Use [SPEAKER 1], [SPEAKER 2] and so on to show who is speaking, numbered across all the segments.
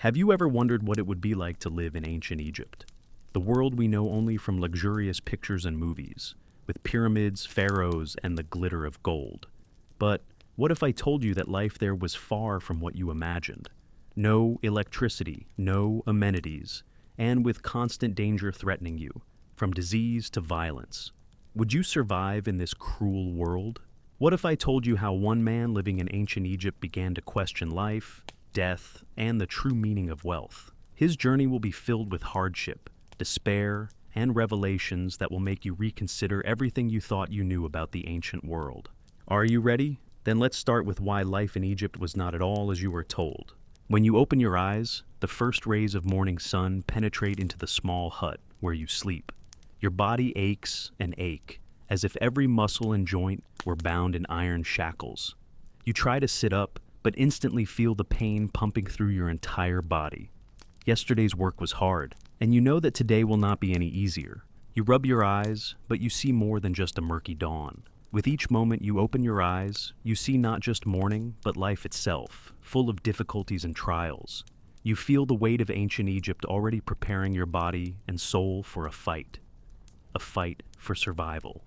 [SPEAKER 1] Have you ever wondered what it would be like to live in ancient Egypt? The world we know only from luxurious pictures and movies, with pyramids, pharaohs, and the glitter of gold. But what if I told you that life there was far from what you imagined? No electricity, no amenities, and with constant danger threatening you, from disease to violence. Would you survive in this cruel world? What if I told you how one man living in ancient Egypt began to question life, death, and the true meaning of wealth? His journey will be filled with hardship, despair, and revelations that will make you reconsider everything you thought you knew about the ancient world. Are you ready? Then let's start with why life in Egypt was not at all as you were told. When you open your eyes, the first rays of morning sun penetrate into the small hut where you sleep. Your body aches and ache, as if every muscle and joint were bound in iron shackles. You try to sit up, but instantly feel the pain pumping through your entire body. Yesterday's work was hard, and you know that today will not be any easier. You rub your eyes, but you see more than just a murky dawn. With each moment you open your eyes, you see not just morning, but life itself, full of difficulties and trials. You feel the weight of ancient Egypt already preparing your body and soul for a fight for survival.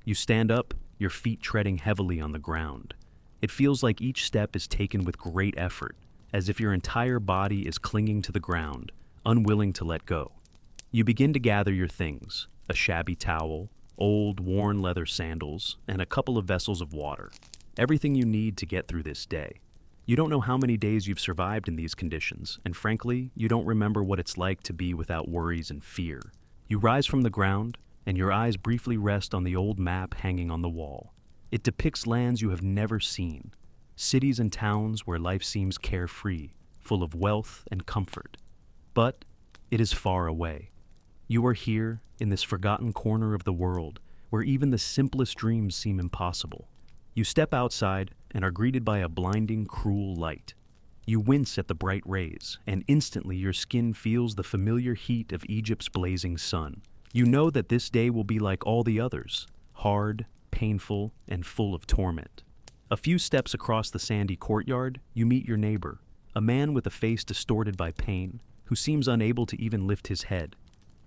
[SPEAKER 1] You stand up, your feet treading heavily on the ground. It feels like each step is taken with great effort, as if your entire body is clinging to the ground, unwilling to let go. You begin to gather your things, a shabby towel, old, worn leather sandals, and a couple of vessels of water. Everything you need to get through this day. You don't know how many days you've survived in these conditions, and frankly, you don't remember what it's like to be without worries and fear. You rise from the ground, and your eyes briefly rest on the old map hanging on the wall. It depicts lands you have never seen, cities and towns where life seems carefree, full of wealth and comfort. But it is far away. You are here, in this forgotten corner of the world, where even the simplest dreams seem impossible. You step outside and are greeted by a blinding, cruel light. You wince at the bright rays, and instantly your skin feels the familiar heat of Egypt's blazing sun. You know that this day will be like all the others, hard, painful, and full of torment. A few steps across the sandy courtyard, you meet your neighbor, a man with a face distorted by pain, who seems unable to even lift his head.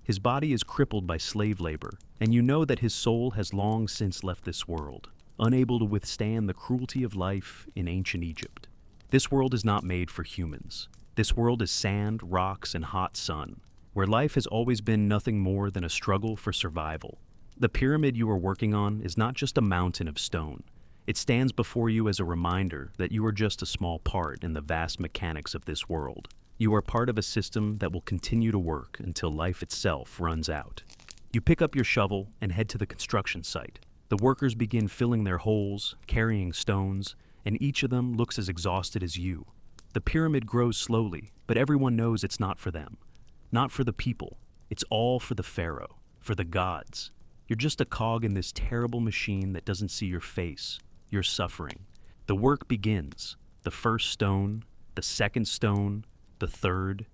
[SPEAKER 1] His body is crippled by slave labor, and you know that his soul has long since left this world, unable to withstand the cruelty of life in ancient Egypt. This world is not made for humans. This world is sand, rocks, and hot sun, where life has always been nothing more than a struggle for survival. The pyramid you are working on is not just a mountain of stone. It stands before you as a reminder that you are just a small part in the vast mechanics of this world. You are part of a system that will continue to work until life itself runs out. You pick up your shovel and head to the construction site. The workers begin filling their holes, carrying stones, and each of them looks as exhausted as you. The pyramid grows slowly, but everyone knows it's not for them. Not for the people. It's all for the pharaoh, for the gods. You're just a cog in this terrible machine that doesn't see your face. You're suffering. The work begins. The first stone, the second stone, the third.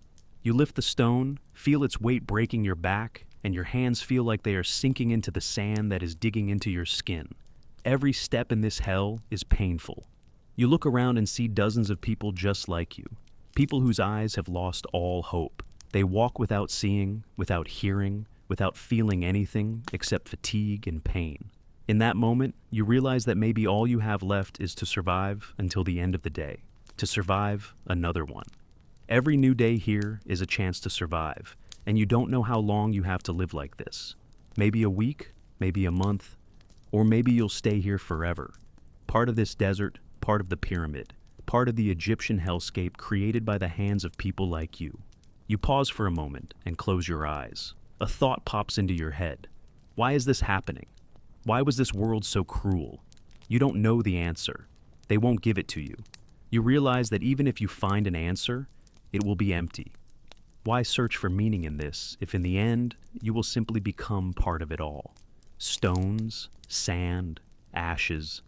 [SPEAKER 1] You lift the stone, feel its weight breaking your back, and your hands feel like they are sinking into the sand that is digging into your skin. Every step in this hell is painful. You look around and see dozens of people just like you, people whose eyes have lost all hope. They walk without seeing, without hearing, without feeling anything except fatigue and pain. In that moment, you realize that maybe all you have left is to survive until the end of the day, to survive another one. Every new day here is a chance to survive, and you don't know how long you have to live like this. Maybe a week, maybe a month, or maybe you'll stay here forever. Part of this desert, part of the pyramid, part of the Egyptian hellscape created by the hands of people like you. You pause for a moment and close your eyes. A thought pops into your head. Why is this happening? Why was this world so cruel? You don't know the answer. They won't give it to you. You realize that even if you find an answer, it will be empty. Why search for meaning in this if in the end you will simply become part of it all? Stones, sand, ashes.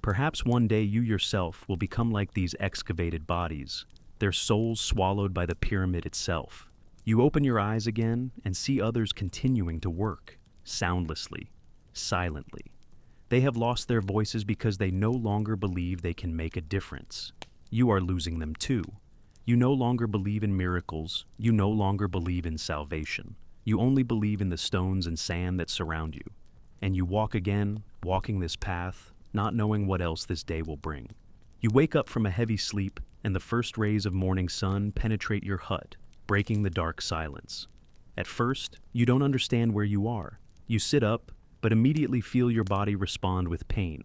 [SPEAKER 1] Perhaps one day you yourself will become like these excavated bodies, their souls swallowed by the pyramid itself. You open your eyes again and see others continuing to work, soundlessly, silently. They have lost their voices because they no longer believe they can make a difference. You are losing them too. You no longer believe in miracles. You no longer believe in salvation. You only believe in the stones and sand that surround you. And you walk again, walking this path, not knowing what else this day will bring. You wake up from a heavy sleep, and the first rays of morning sun penetrate your hut, breaking the dark silence. At first, you don't understand where you are. You sit up, but immediately feel your body respond with pain,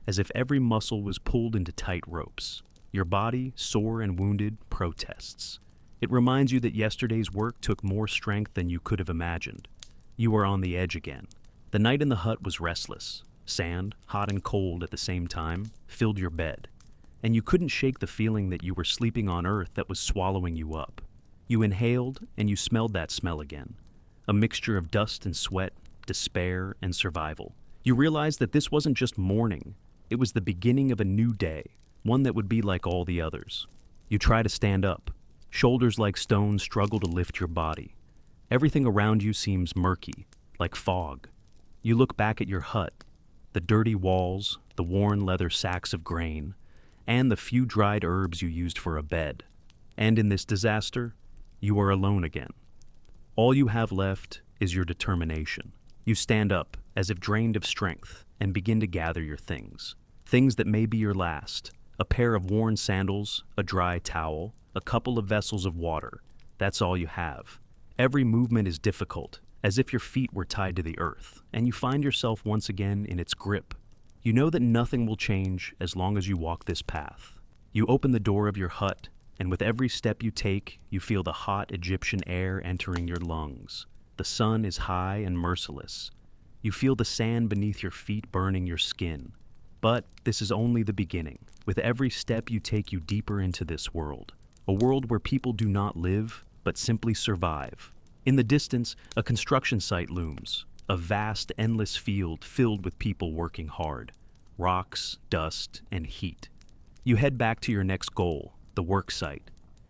[SPEAKER 1] as if every muscle was pulled into tight ropes. Your body, sore and wounded, protests. It reminds you that yesterday's work took more strength than you could have imagined. You are on the edge again. The night in the hut was restless. Sand, hot and cold at the same time, filled your bed. And you couldn't shake the feeling that you were sleeping on earth that was swallowing you up. You inhaled, and you smelled that smell again. A mixture of dust and sweat, despair and survival. You realized that this wasn't just morning. It was the beginning of a new day, one that would be like all the others. You try to stand up. Shoulders like stones struggle to lift your body. Everything around you seems murky, like fog. You look back at your hut, the dirty walls, the worn leather sacks of grain, and the few dried herbs you used for a bed. And in this disaster, you are alone again. All you have left is your determination. You stand up, as if drained of strength, and begin to gather your things. Things that may be your last. A pair of worn sandals, a dry towel, a couple of vessels of water. That's all you have. Every movement is difficult, as if your feet were tied to the earth, and you find yourself once again in its grip. You know that nothing will change as long as you walk this path. You open the door of your hut, and with every step you take, you feel the hot Egyptian air entering your lungs. The sun is high and merciless. You feel the sand beneath your feet burning your skin. But this is only the beginning. With every step you take you deeper into this world. A world where people do not live, but simply survive. In the distance, a construction site looms. A vast, endless field filled with people working hard. Rocks, dust, and heat. You head back to your next goal, the work site.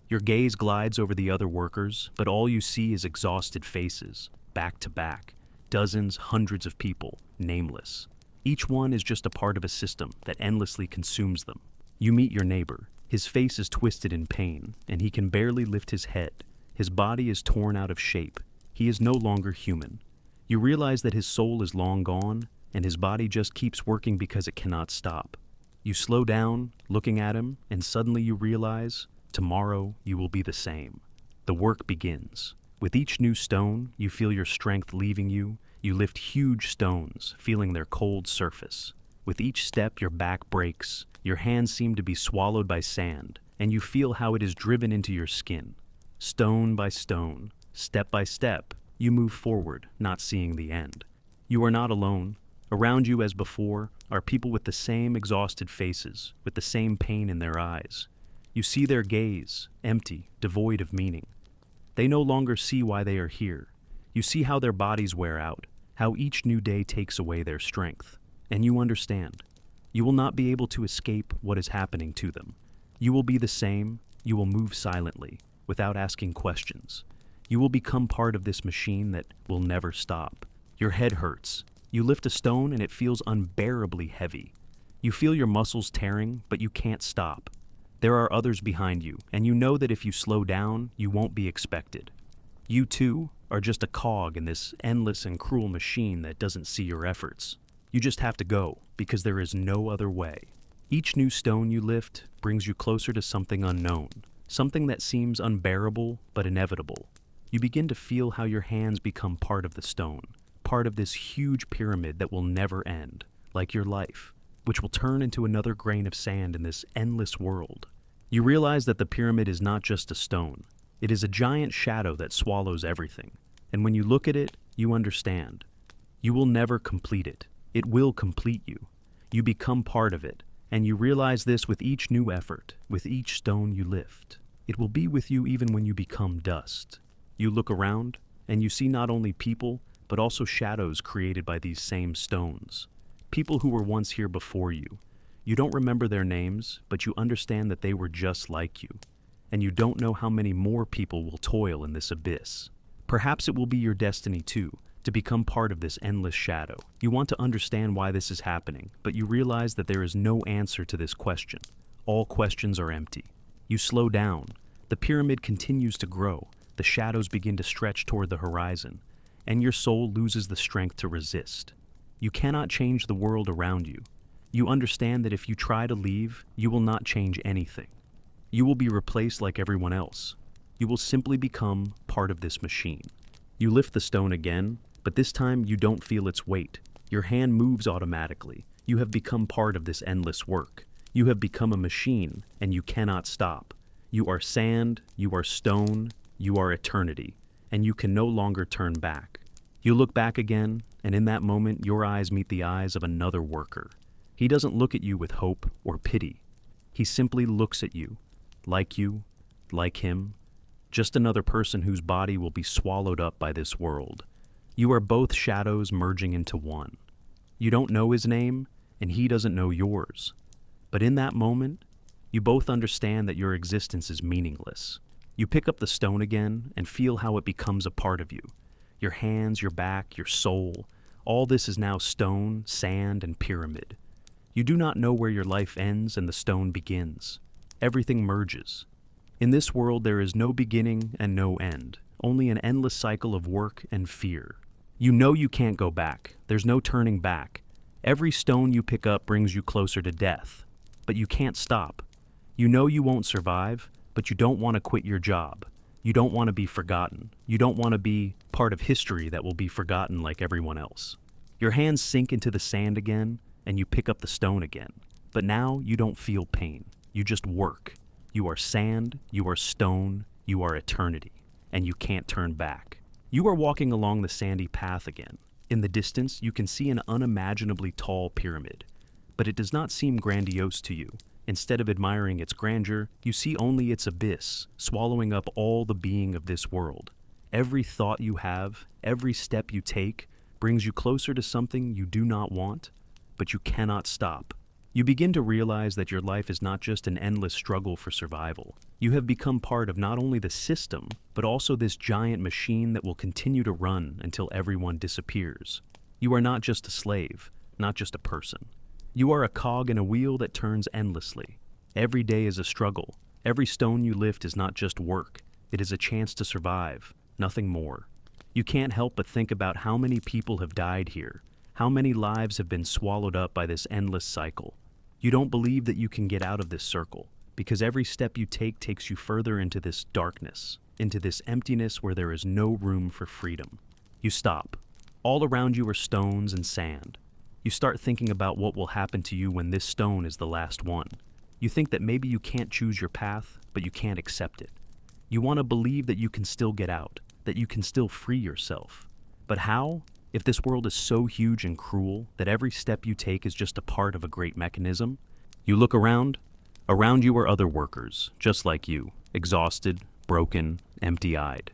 [SPEAKER 1] Your gaze glides over the other workers, but all you see is exhausted faces, back to back. Dozens, hundreds of people, nameless. Each one is just a part of a system that endlessly consumes them. You meet your neighbor. His face is twisted in pain, and he can barely lift his head. His body is torn out of shape. He is no longer human. You realize that his soul is long gone, and his body just keeps working because it cannot stop. You slow down, looking at him, and suddenly you realize, tomorrow you will be the same. The work begins. With each new stone, you feel your strength leaving you. You lift huge stones, feeling their cold surface. With each step, your back breaks. Your hands seem to be swallowed by sand, and you feel how it is driven into your skin. Stone by stone, step by step, you move forward, not seeing the end. You are not alone. Around you, as before, are people with the same exhausted faces, with the same pain in their eyes. You see their gaze, empty, devoid of meaning. They no longer see why they are here. You see how their bodies wear out, how each new day takes away their strength. And you understand. You will not be able to escape what is happening to them. You will be the same. You will move silently, without asking questions. You will become part of this machine that will never stop. Your head hurts. You lift a stone and it feels unbearably heavy. You feel your muscles tearing, but you can't stop. There are others behind you, and you know that if you slow down, you won't be expected. You, too, are just a cog in this endless and cruel machine that doesn't see your efforts. You just have to go, because there is no other way. Each new stone you lift brings you closer to something unknown, something that seems unbearable but inevitable. You begin to feel how your hands become part of the stone, part of this huge pyramid that will never end, like your life, which will turn into another grain of sand in this endless world. You realize that the pyramid is not just a stone. It is a giant shadow that swallows everything. And when you look at it, you understand. You will never complete it. It will complete you. You become part of it, and you realize this with each new effort, with each stone you lift. It will be with you even when you become dust. You look around, and you see not only people, but also shadows created by these same stones. People who were once here before you. You don't remember their names, but you understand that they were just like you. And you don't know how many more people will toil in this abyss. Perhaps it will be your destiny too, to become part of this endless shadow. You want to understand why this is happening, but you realize that there is no answer to this question. All questions are empty. You slow down. The pyramid continues to grow, the shadows begin to stretch toward the horizon, and your soul loses the strength to resist. You cannot change the world around you. You understand that if you try to leave, you will not change anything. You will be replaced like everyone else. You will simply become part of this machine. You lift the stone again, but this time you don't feel its weight. Your hand moves automatically. You have become part of this endless work. You have become a machine, and you cannot stop. You are sand, you are stone, you are eternity, and you can no longer turn back. You look back again, and in that moment your eyes meet the eyes of another worker. He doesn't look at you with hope or pity. He simply looks at you, like him, just another person whose body will be swallowed up by this world. You are both shadows merging into one. You don't know his name, and he doesn't know yours. But in that moment, you both understand that your existence is meaningless. You pick up the stone again and feel how it becomes a part of you. Your hands, your back, your soul, all this is now stone, sand, and pyramid. You do not know where your life ends and the stone begins. Everything merges. In this world there is no beginning and no end, only an endless cycle of work and fear. You know you can't go back. There's no turning back. Every stone you pick up brings you closer to death. But you can't stop. You know you won't survive, but you don't want to quit your job. You don't want to be forgotten. You don't want to be part of history that will be forgotten like everyone else. Your hands sink into the sand again, and you pick up the stone again. But now you don't feel pain. You just work. You are sand, you are stone, you are eternity, and you can't turn back. You are walking along the sandy path again. In the distance, you can see an unimaginably tall pyramid, but it does not seem grandiose to you. Instead of admiring its grandeur, you see only its abyss, swallowing up all the being of this world. Every thought you have, every step you take, brings you closer to something you do not want, but you cannot stop. You begin to realize that your life is not just an endless struggle for survival. You have become part of not only the system, but also this giant machine that will continue to run until everyone disappears. You are not just a slave, not just a person. You are a cog in a wheel that turns endlessly. Every day is a struggle. Every stone you lift is not just work. It is a chance to survive, nothing more. You can't help but think about how many people have died here, how many lives have been swallowed up by this endless cycle. You don't believe that you can get out of this circle, because every step you take takes you further into this darkness, into this emptiness where there is no room for freedom. You stop. All around you are stones and sand. You start thinking about what will happen to you when this stone is the last one. You think that maybe you can't choose your path, but you can't accept it. You want to believe that you can still get out, that you can still free yourself. But how? If this world is so huge and cruel that every step you take is just a part of a great mechanism? You look around. Around you are other workers, just like you, exhausted, broken, empty-eyed.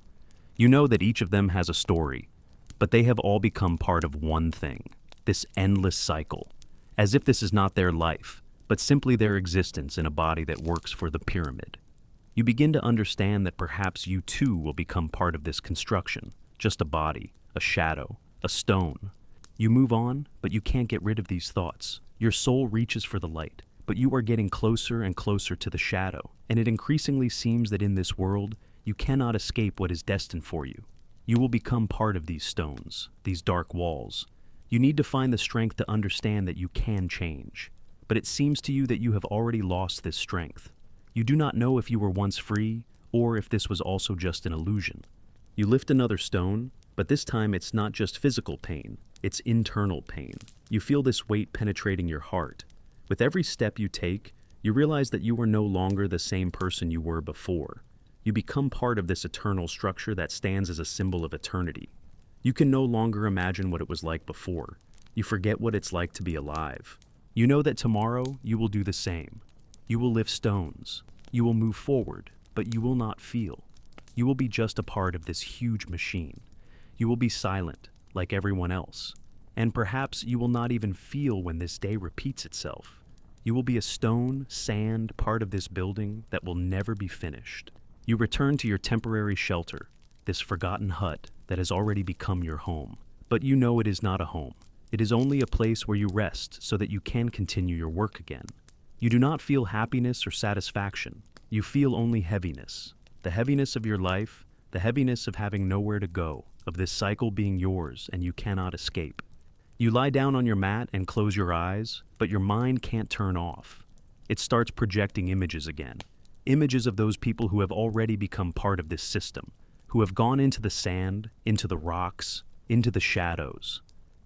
[SPEAKER 1] You know that each of them has a story, but they have all become part of one thing, this endless cycle, as if this is not their life, but simply their existence in a body that works for the pyramid. You begin to understand that perhaps you too will become part of this construction, just a body, a shadow, a stone. You move on, but you can't get rid of these thoughts. Your soul reaches for the light, but you are getting closer and closer to the shadow, and it increasingly seems that in this world, you cannot escape what is destined for you. You will become part of these stones, these dark walls. You need to find the strength to understand that you can change, but it seems to you that you have already lost this strength. You do not know if you were once free, or if this was also just an illusion. You lift another stone, but this time it's not just physical pain, it's internal pain. You feel this weight penetrating your heart. With every step you take, you realize that you are no longer the same person you were before. You become part of this eternal structure that stands as a symbol of eternity. You can no longer imagine what it was like before. You forget what it's like to be alive. You know that tomorrow you will do the same. You will lift stones. You will move forward, but you will not feel. You will be just a part of this huge machine. You will be silent, like everyone else. And perhaps you will not even feel when this day repeats itself. You will be a stone, sand part of this building that will never be finished. You return to your temporary shelter, this forgotten hut that has already become your home. But you know it is not a home. It is only a place where you rest so that you can continue your work again. You do not feel happiness or satisfaction. You feel only heaviness. the heaviness of your life, the heaviness of having nowhere to go, of this cycle being yours and you cannot escape. You lie down on your mat and close your eyes, but your mind can't turn off. It starts projecting images again. Images of those people who have already become part of this system, who have gone into the sand, into the rocks, into the shadows.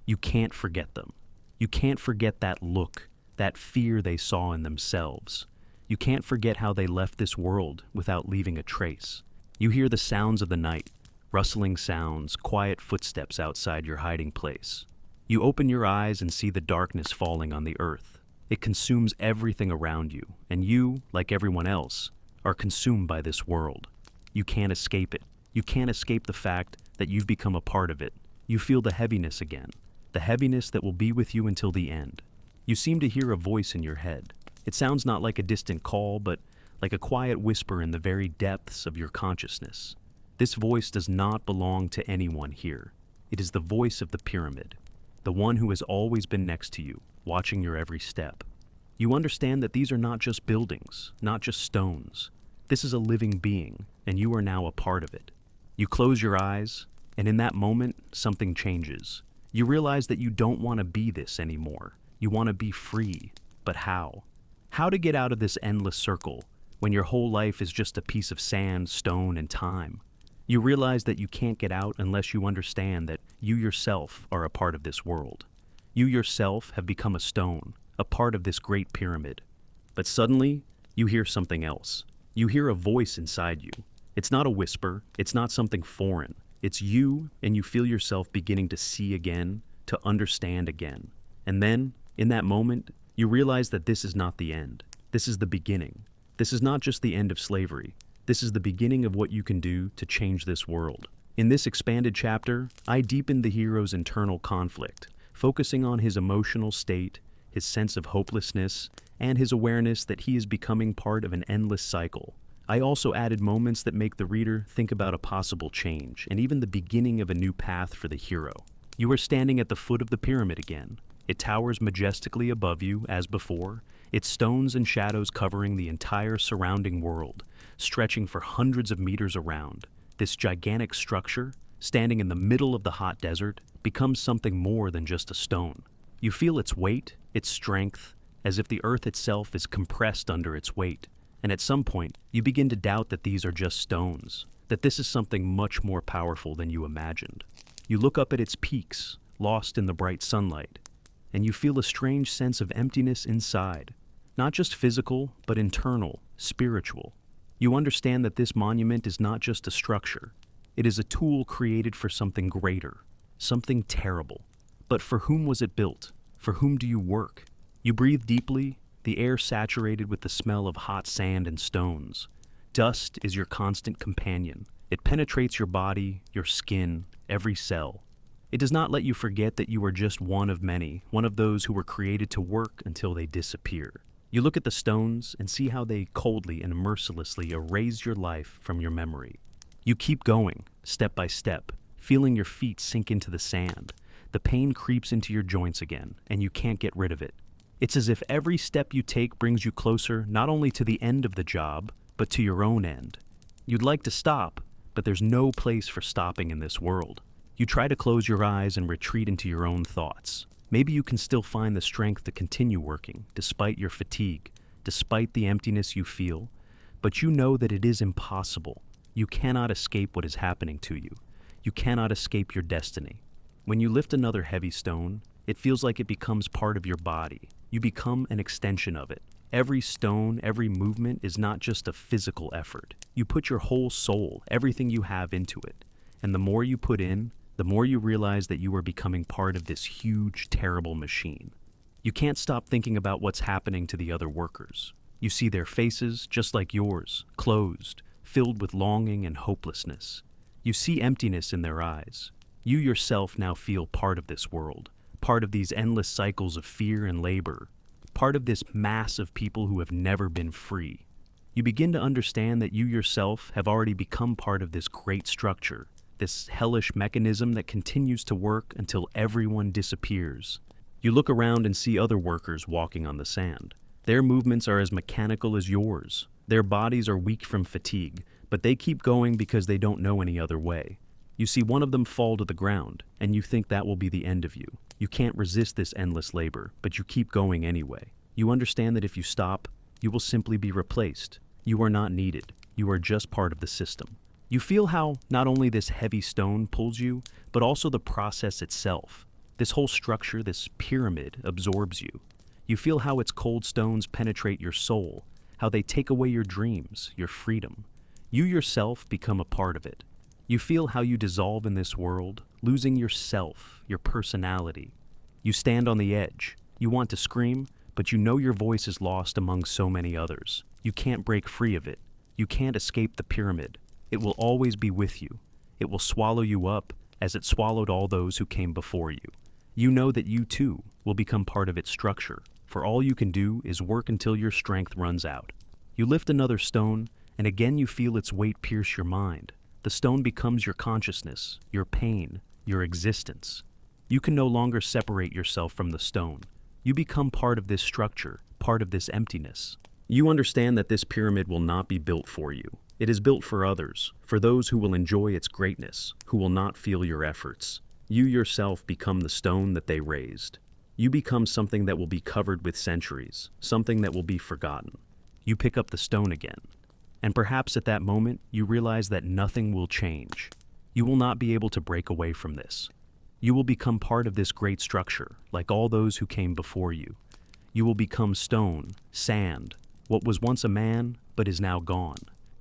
[SPEAKER 1] You can't forget them. You can't forget that look, that fear they saw in themselves. You can't forget how they left this world without leaving a trace. You hear the sounds of the night, rustling sounds, quiet footsteps outside your hiding place. You open your eyes and see the darkness falling on the earth. It consumes everything around you, and you, like everyone else, are consumed by this world. You can't escape it. You can't escape the fact that you've become a part of it. You feel the heaviness again, the heaviness that will be with you until the end. You seem to hear a voice in your head. It sounds not like a distant call, but like a quiet whisper in the very depths of your consciousness. This voice does not belong to anyone here. It is the voice of the pyramid, the one who has always been next to you, watching your every step. You understand that these are not just buildings, not just stones. This is a living being, and you are now a part of it. You close your eyes, and in that moment, something changes. You realize that you don't want to be this anymore. You want to be free. But how? How to get out of this endless circle when your whole life is just a piece of sand, stone, and time? You realize that you can't get out unless you understand that you yourself are a part of this world. You yourself have become a stone, a part of this great pyramid. But suddenly, you hear something else. You hear a voice inside you. It's not a whisper, it's not something foreign. It's you, and you feel yourself beginning to see again, to understand again. And then, in that moment, you realize that this is not the end. This is the beginning. This is not just the end of slavery. This is the beginning of what you can do to change this world. In this expanded chapter, I deepened the hero's internal conflict, focusing on his emotional state, his sense of hopelessness, and his awareness that he is becoming part of an endless cycle. I also added moments that make the reader think about a possible change, and even the beginning of a new path for the hero. You are standing at the foot of the pyramid again. It towers majestically above you, as before, its stones and shadows covering the entire surrounding world, stretching for hundreds of meters around. This gigantic structure, standing in the middle of the hot desert, becomes something more than just a stone. You feel its weight, its strength, as if the earth itself is compressed under its weight. And at some point, you begin to doubt that these are just stones, that this is something much more powerful than you imagined. You look up at its peaks, lost in the bright sunlight, and you feel a strange sense of emptiness inside. Not just physical, but internal, spiritual. You understand that this monument is not just a structure. It is a tool created for something greater, something terrible. But for whom was it built? For whom do you work? You breathe deeply, the air saturated with the smell of hot sand and stones. Dust is your constant companion. It penetrates your body, your skin, every cell. It does not let you forget that you are just one of many, one of those who were created to work until they disappear. You look at the stones and see how they coldly and mercilessly erase your life from your memory. You keep going, step by step, feeling your feet sink into the sand. The pain creeps into your joints again, and you can't get rid of it. It's as if every step you take brings you closer not only to the end of the job, but to your own end. You'd like to stop, but there's no place for stopping in this world. You try to close your eyes and retreat into your own thoughts. Maybe you can still find the strength to continue working, despite your fatigue, despite the emptiness you feel, but you know that it is impossible. You cannot escape what is happening to you. You cannot escape your destiny. When you lift another heavy stone, it feels like it becomes part of your body. You become an extension of it. Every stone, every movement is not just a physical effort. You put your whole soul, everything you have into it. And the more you put in, the more you realize that you are becoming part of this huge, terrible machine. You can't stop thinking about what's happening to the other workers. You see their faces, just like yours, closed, filled with longing and hopelessness. You see emptiness in their eyes. You yourself now feel part of this world, part of these endless cycles of fear and labor, part of this mass of people who have never been free. You begin to understand that you yourself have already become part of this great structure, this hellish mechanism that continues to work until everyone disappears. You look around and see other workers walking on the sand. Their movements are as mechanical as yours. Their bodies are weak from fatigue, But they keep going because they don't know any other way. You see one of them fall to the ground, and you think that will be the end of you. You can't resist this endless labor, but you keep going anyway. You understand that if you stop, you will simply be replaced. You are not needed. You are just part of the system. You feel how not only this heavy stone pulls you, but also the process itself. This whole structure, this pyramid, absorbs you. You feel how its cold stones penetrate your soul, how they take away your dreams, your freedom. You yourself become a part of it. You feel how you dissolve in this world, losing yourself, your personality. You stand on the edge. You want to scream, but you know your voice is lost among so many others. You can't break free of it. You can't escape the pyramid. It will always be with you. It will swallow you up as it swallowed all those who came before you. You know that you too will become part of its structure, for all you can do is work until your strength runs out. You lift another stone, and again you feel its weight pierce your mind. The stone becomes your consciousness, your pain, your existence. You can no longer separate yourself from the stone. You become part of this structure, part of this emptiness. You understand that this pyramid will not be built for you. It is built for others, for those who will enjoy its greatness, who will not feel your efforts. You yourself become the stone that they raised. You become something that will be covered with centuries, something that will be forgotten. You pick up the stone again. And perhaps at that moment, you realize that nothing will change. You will not be able to break away from this. You will become part of this great structure, like all those who came before you. You will become stone, sand, what was once a man, but is now gone.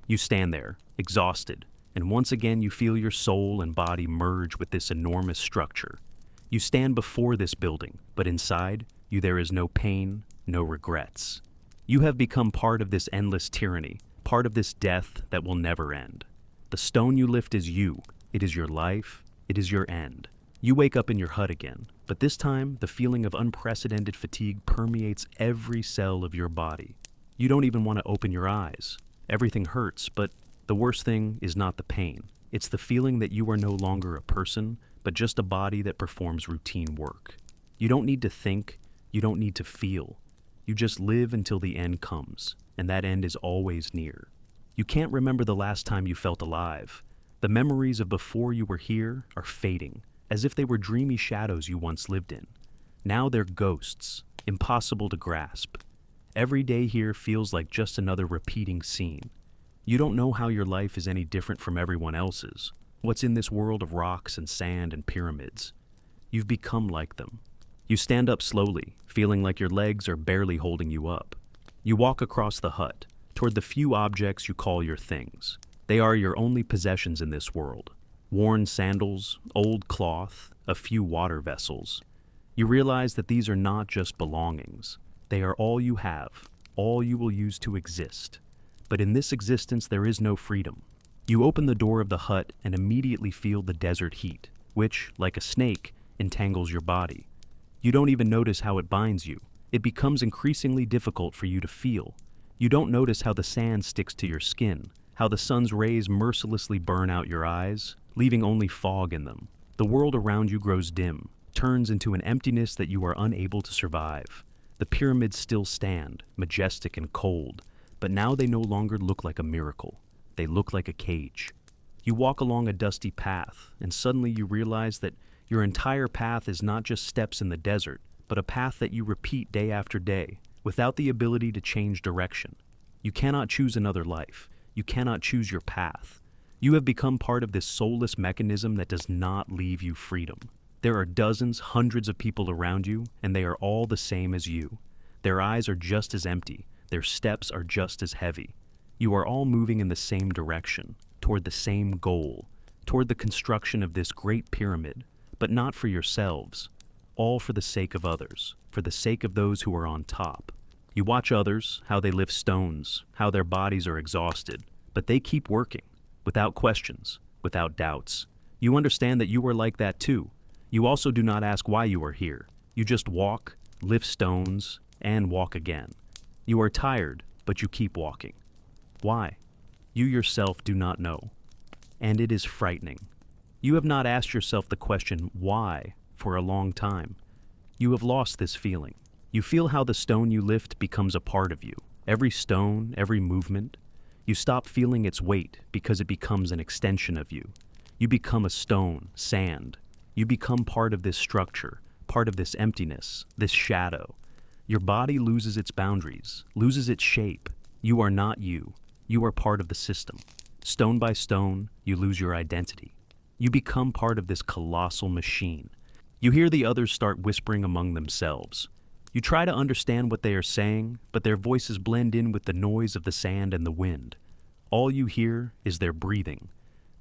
[SPEAKER 1] You stand there, exhausted, and once again you feel your soul and body merge with this enormous structure. You stand before this building, but inside you there is no pain, no regrets. You have become part of this endless tyranny, part of this death that will never end. The stone you lift is you. It is your life. It is your end. You wake up in your hut again, but this time the feeling of unprecedented fatigue permeates every cell of your body. You don't even want to open your eyes. Everything hurts, but the worst thing is not the pain. It's the feeling that you are no longer a person, but just a body that performs routine work. You don't need to think. You don't need to feel. You just live until the end comes, and that end is always near. You can't remember the last time you felt alive. The memories of before you were here are fading, as if they were dreamy shadows you once lived in. Now they're ghosts, impossible to grasp. Every day here feels like just another repeating scene. You don't know how your life is any different from everyone else's. What's in this world of rocks and sand and pyramids? You've become like them. You stand up slowly, feeling like your legs are barely holding you up. You walk across the hut, toward the few objects you call your things. They are your only possessions in this world. Worn sandals, old cloth, a few water vessels. You realize that these are not just belongings. They are all you have, all you will use to exist. But in this existence there is no freedom. You open the door of the hut and immediately feel the desert heat, which, like a snake, entangles your body. You don't even notice how it binds you. It becomes increasingly difficult for you to feel. You don't notice how the sand sticks to your skin, how the sun's rays mercilessly burn out your eyes, leaving only fog in them. The world around you grows dim, turns into an emptiness that you are unable to survive. The pyramids still stand, majestic and cold, but now they no longer look like a miracle. They look like a cage. You walk along a dusty path, and suddenly you realize that your entire path is not just steps in the desert, but a path that you repeat day after day, without the ability to change direction. You cannot choose another life. You cannot choose your path. You have become part of this soulless mechanism that does not leave you freedom. There are dozens, hundreds of people around you, and they are all the same as you. Their eyes are just as empty. Their steps are just as heavy. You are all moving in the same direction, toward the same goal, toward the construction of this great pyramid, but not for yourselves, all for the sake of others, for the sake of those who are on top. You watch others, how they lift stones, how their bodies are exhausted, but they keep working, without questions, without doubts. You understand that you are like that too. You also do not ask why you are here. You just walk, lift stones, and walk again. You are tired, but you keep walking. Why? You yourself do not know. And it is frightening. You have not asked yourself the question, why, for a long time. You have lost this feeling. You feel how the stone you lift becomes a part of you. Every stone, every movement. You stop feeling its weight because it becomes an extension of you. You become a stone, sand. You become part of this structure, part of this emptiness, this shadow. Your body loses its boundaries, loses its shape. You are not you. You are part of the system. Stone by stone, you lose your identity. You become part of this colossal machine. You hear the others start whispering among themselves. You try to understand what they are saying, but their voices blend in with the noise of the sand and the wind. All you hear is their breathing,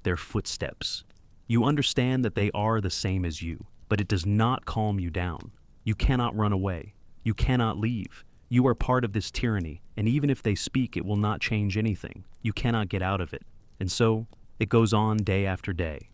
[SPEAKER 1] their footsteps. You understand that they are the same as you, but it does not calm you down. You cannot run away. You cannot leave. You are part of this tyranny, and even if they speak, it will not change anything. You cannot get out of it. And so, it goes on day after day.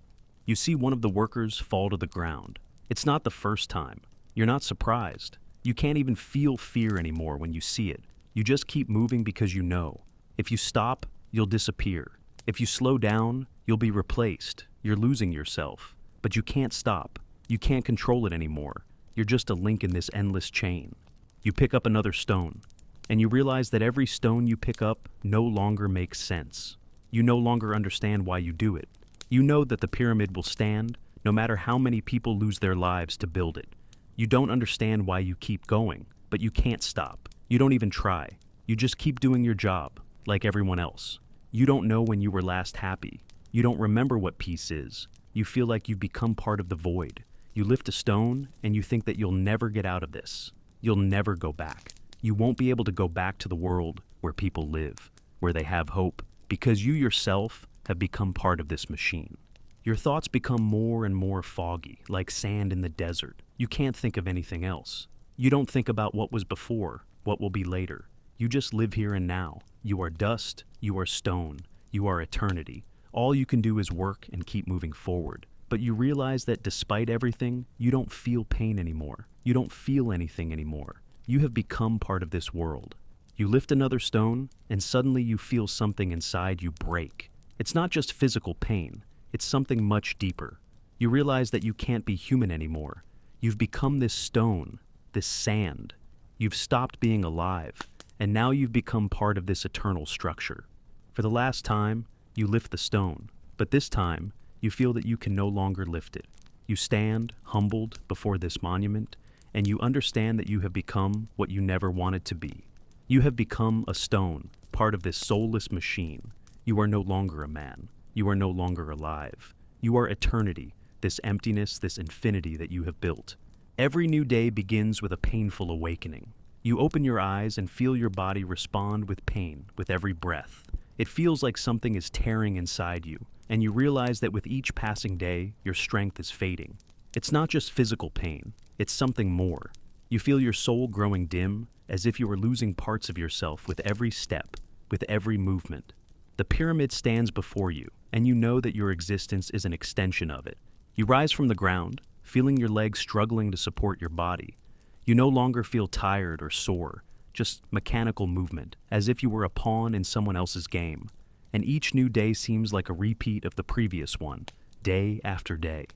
[SPEAKER 1] You see one of the workers fall to the ground. It's not the first time. You're not surprised. You can't even feel fear anymore when you see it. You just keep moving because you know. If you stop, you'll disappear. If you slow down, you'll be replaced. You're losing yourself. But you can't stop. You can't control it anymore. You're just a link in this endless chain. You pick up another stone, and you realize that every stone you pick up no longer makes sense. You no longer understand why you do it. You know that the pyramid will stand no matter how many people lose their lives to build it. You don't understand why you keep going, but you can't stop. You don't even try. You just keep doing your job, like everyone else. You don't know when you were last happy. You don't remember what peace is. You feel like you've become part of the void. You lift a stone, and you think that you'll never get out of this. You'll never go back. You won't be able to go back to the world where people live, where they have hope, because you yourself have become part of this machine. Your thoughts become more and more foggy, like sand in the desert. You can't think of anything else. You don't think about what was before, what will be later. You just live here and now. You are dust, you are stone, you are eternity. All you can do is work and keep moving forward. But you realize that despite everything, you don't feel pain anymore. You don't feel anything anymore. You have become part of this world. You lift another stone, and suddenly you feel something inside you break. It's not just physical pain. It's something much deeper. You realize that you can't be human anymore. You've become this stone, this sand. You've stopped being alive, and now you've become part of this eternal structure. For the last time, you lift the stone, but this time, you feel that you can no longer lift it. You stand, humbled, before this monument, and you understand that you have become what you never wanted to be. You have become a stone, part of this soulless machine. You are no longer a man. You are no longer alive. You are eternity, this emptiness, this infinity that you have built. Every new day begins with a painful awakening. You open your eyes and feel your body respond with pain with every breath. It feels like something is tearing inside you, and you realize that with each passing day, your strength is fading. It's not just physical pain, it's something more. You feel your soul growing dim, as if you were losing parts of yourself with every step, with every movement. The pyramid stands before you, and you know that your existence is an extension of it. You rise from the ground, feeling your legs struggling to support your body. You no longer feel tired or sore, just mechanical movement, as if you were a pawn in someone else's game. And each new day seems like a repeat of the previous one, day after day.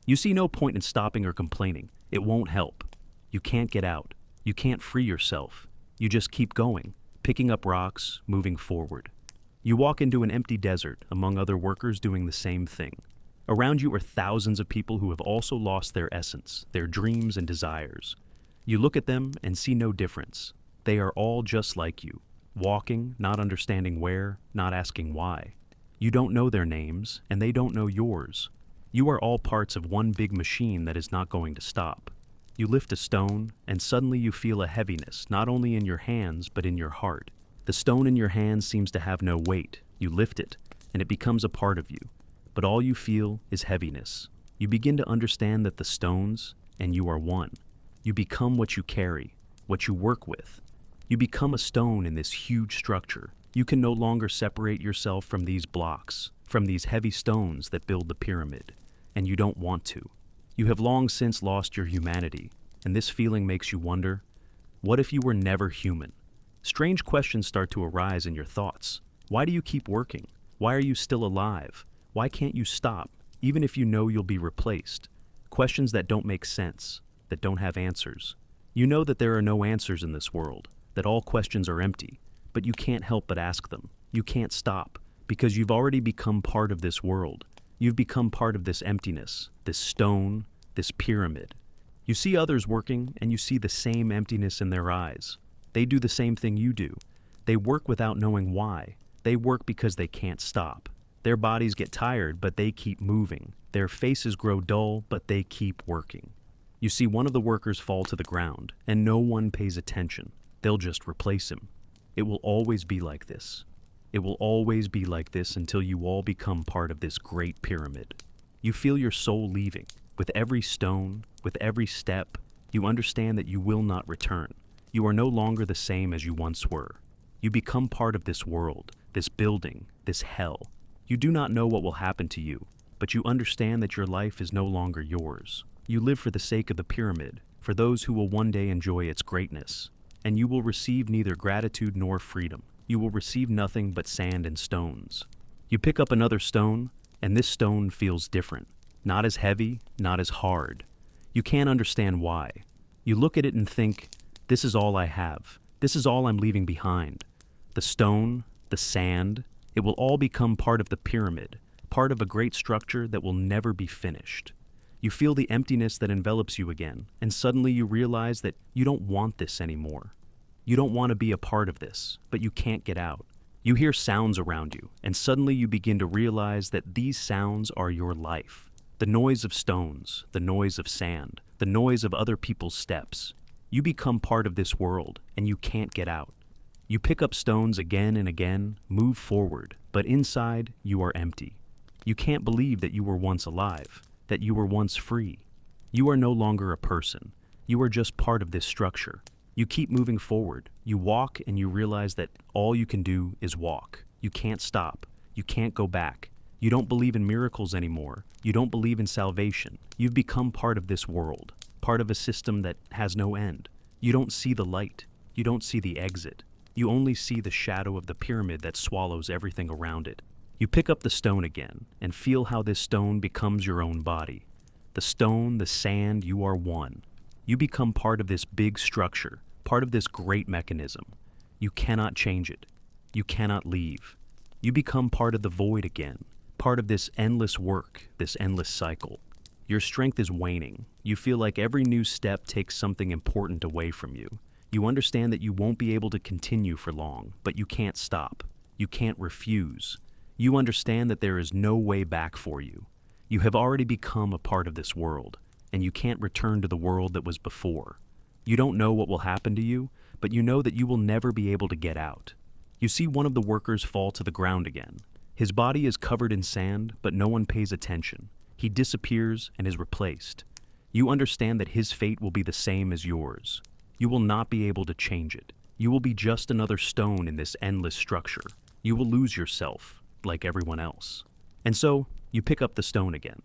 [SPEAKER 1] You see no point in stopping or complaining. It won't help. You can't get out. You can't free yourself. You just keep going, picking up rocks, moving forward. You walk into an empty desert among other workers doing the same thing. Around you are thousands of people who have also lost their essence, their dreams and desires. You look at them and see no difference. They are all just like you, walking, not understanding where, not asking why. You don't know their names, and they don't know yours. You are all parts of one big machine that is not going to stop. You lift a stone, and suddenly you feel a heaviness, not only in your hands, but in your heart. The stone in your hands seems to have no weight. You lift it, and it becomes a part of you. But all you feel is heaviness. You begin to understand that the stones and you are one. You become what you carry, what you work with. You become a stone in this huge structure. You can no longer separate yourself from these blocks, from these heavy stones that build the pyramid, and you don't want to. You have long since lost your humanity, and this feeling makes you wonder, what if you were never human? Strange questions start to arise in your thoughts. Why do you keep working? Why are you still alive? Why can't you stop, even if you know you'll be replaced? Questions that don't make sense, that don't have answers. You know that there are no answers in this world, that all questions are empty, but you can't help but ask them. you can't stop, because you've already become part of this world. You've become part of this emptiness, this stone, this pyramid. You see others working, and you see the same emptiness in their eyes. They do the same thing you do. They work without knowing why. They work because they can't stop. Their bodies get tired, but they keep moving. Their faces grow dull, but they keep working. You see one of the workers fall to the ground, and no one pays attention. They'll just replace him. It will always be like this. It will always be like this until you all become part of this great pyramid. You feel your soul leaving. With every stone, with every step, you understand that you will not return. You are no longer the same as you once were. You become part of this world, this building, this hell. You do not know what will happen to you, but you understand that your life is no longer yours. You live for the sake of the pyramid, for those who will one day enjoy its greatness. And you will receive neither gratitude nor freedom. You will receive nothing but sand and stones. You pick up another stone, and this stone feels different. Not as heavy, not as hard. You can't understand why. You look at it and think, this is all I have. This is all I'm leaving behind. The stone, the sand, it will all become part of the pyramid, part of a great structure that will never be finished. You feel the emptiness that envelops you again, and suddenly you realize that you don't want this anymore. You don't want to be a part of this, but you can't get out. You hear sounds around you, and suddenly you begin to realize that these sounds are your life. The noise of stones, the noise of sand, the noise of other people's steps. You become part of this world, and you can't get out. You pick up stones again and again, move forward, but inside you are empty. You can't believe that you were once alive, that you were once free. You are no longer a person. You are just part of this structure. You keep moving forward. You walk and you realize that all you can do is walk. You can't stop. You can't go back. You don't believe in miracles anymore. You don't believe in salvation. You've become part of this world, part of a system that has no end. You don't see the light. You don't see the exit. You only see the shadow of the pyramid that swallows everything around it. You pick up the stone again and feel how this stone becomes your own body. The stone, the sand, you are one. You become part of this big structure, part of this great mechanism. You cannot change it. You cannot leave. You become part of the void again, part of this endless work, this endless cycle. Your strength is waning. You feel like every new step takes something important away from you. You understand that you won't be able to continue for long, but you can't stop. You can't refuse. You understand that there is no way back for you. You have already become a part of this world, and you can't return to the world that was before. You don't know what will happen to you, but you know that you will never be able to get out. You see one of the workers fall to the ground again. His body is covered in sand, but no one pays attention. He disappears and is replaced. You understand that his fate will be the same as yours. You will not be able to change it. You will be just another stone in this endless structure. You will lose yourself, like everyone else. And so, you pick up the stone again.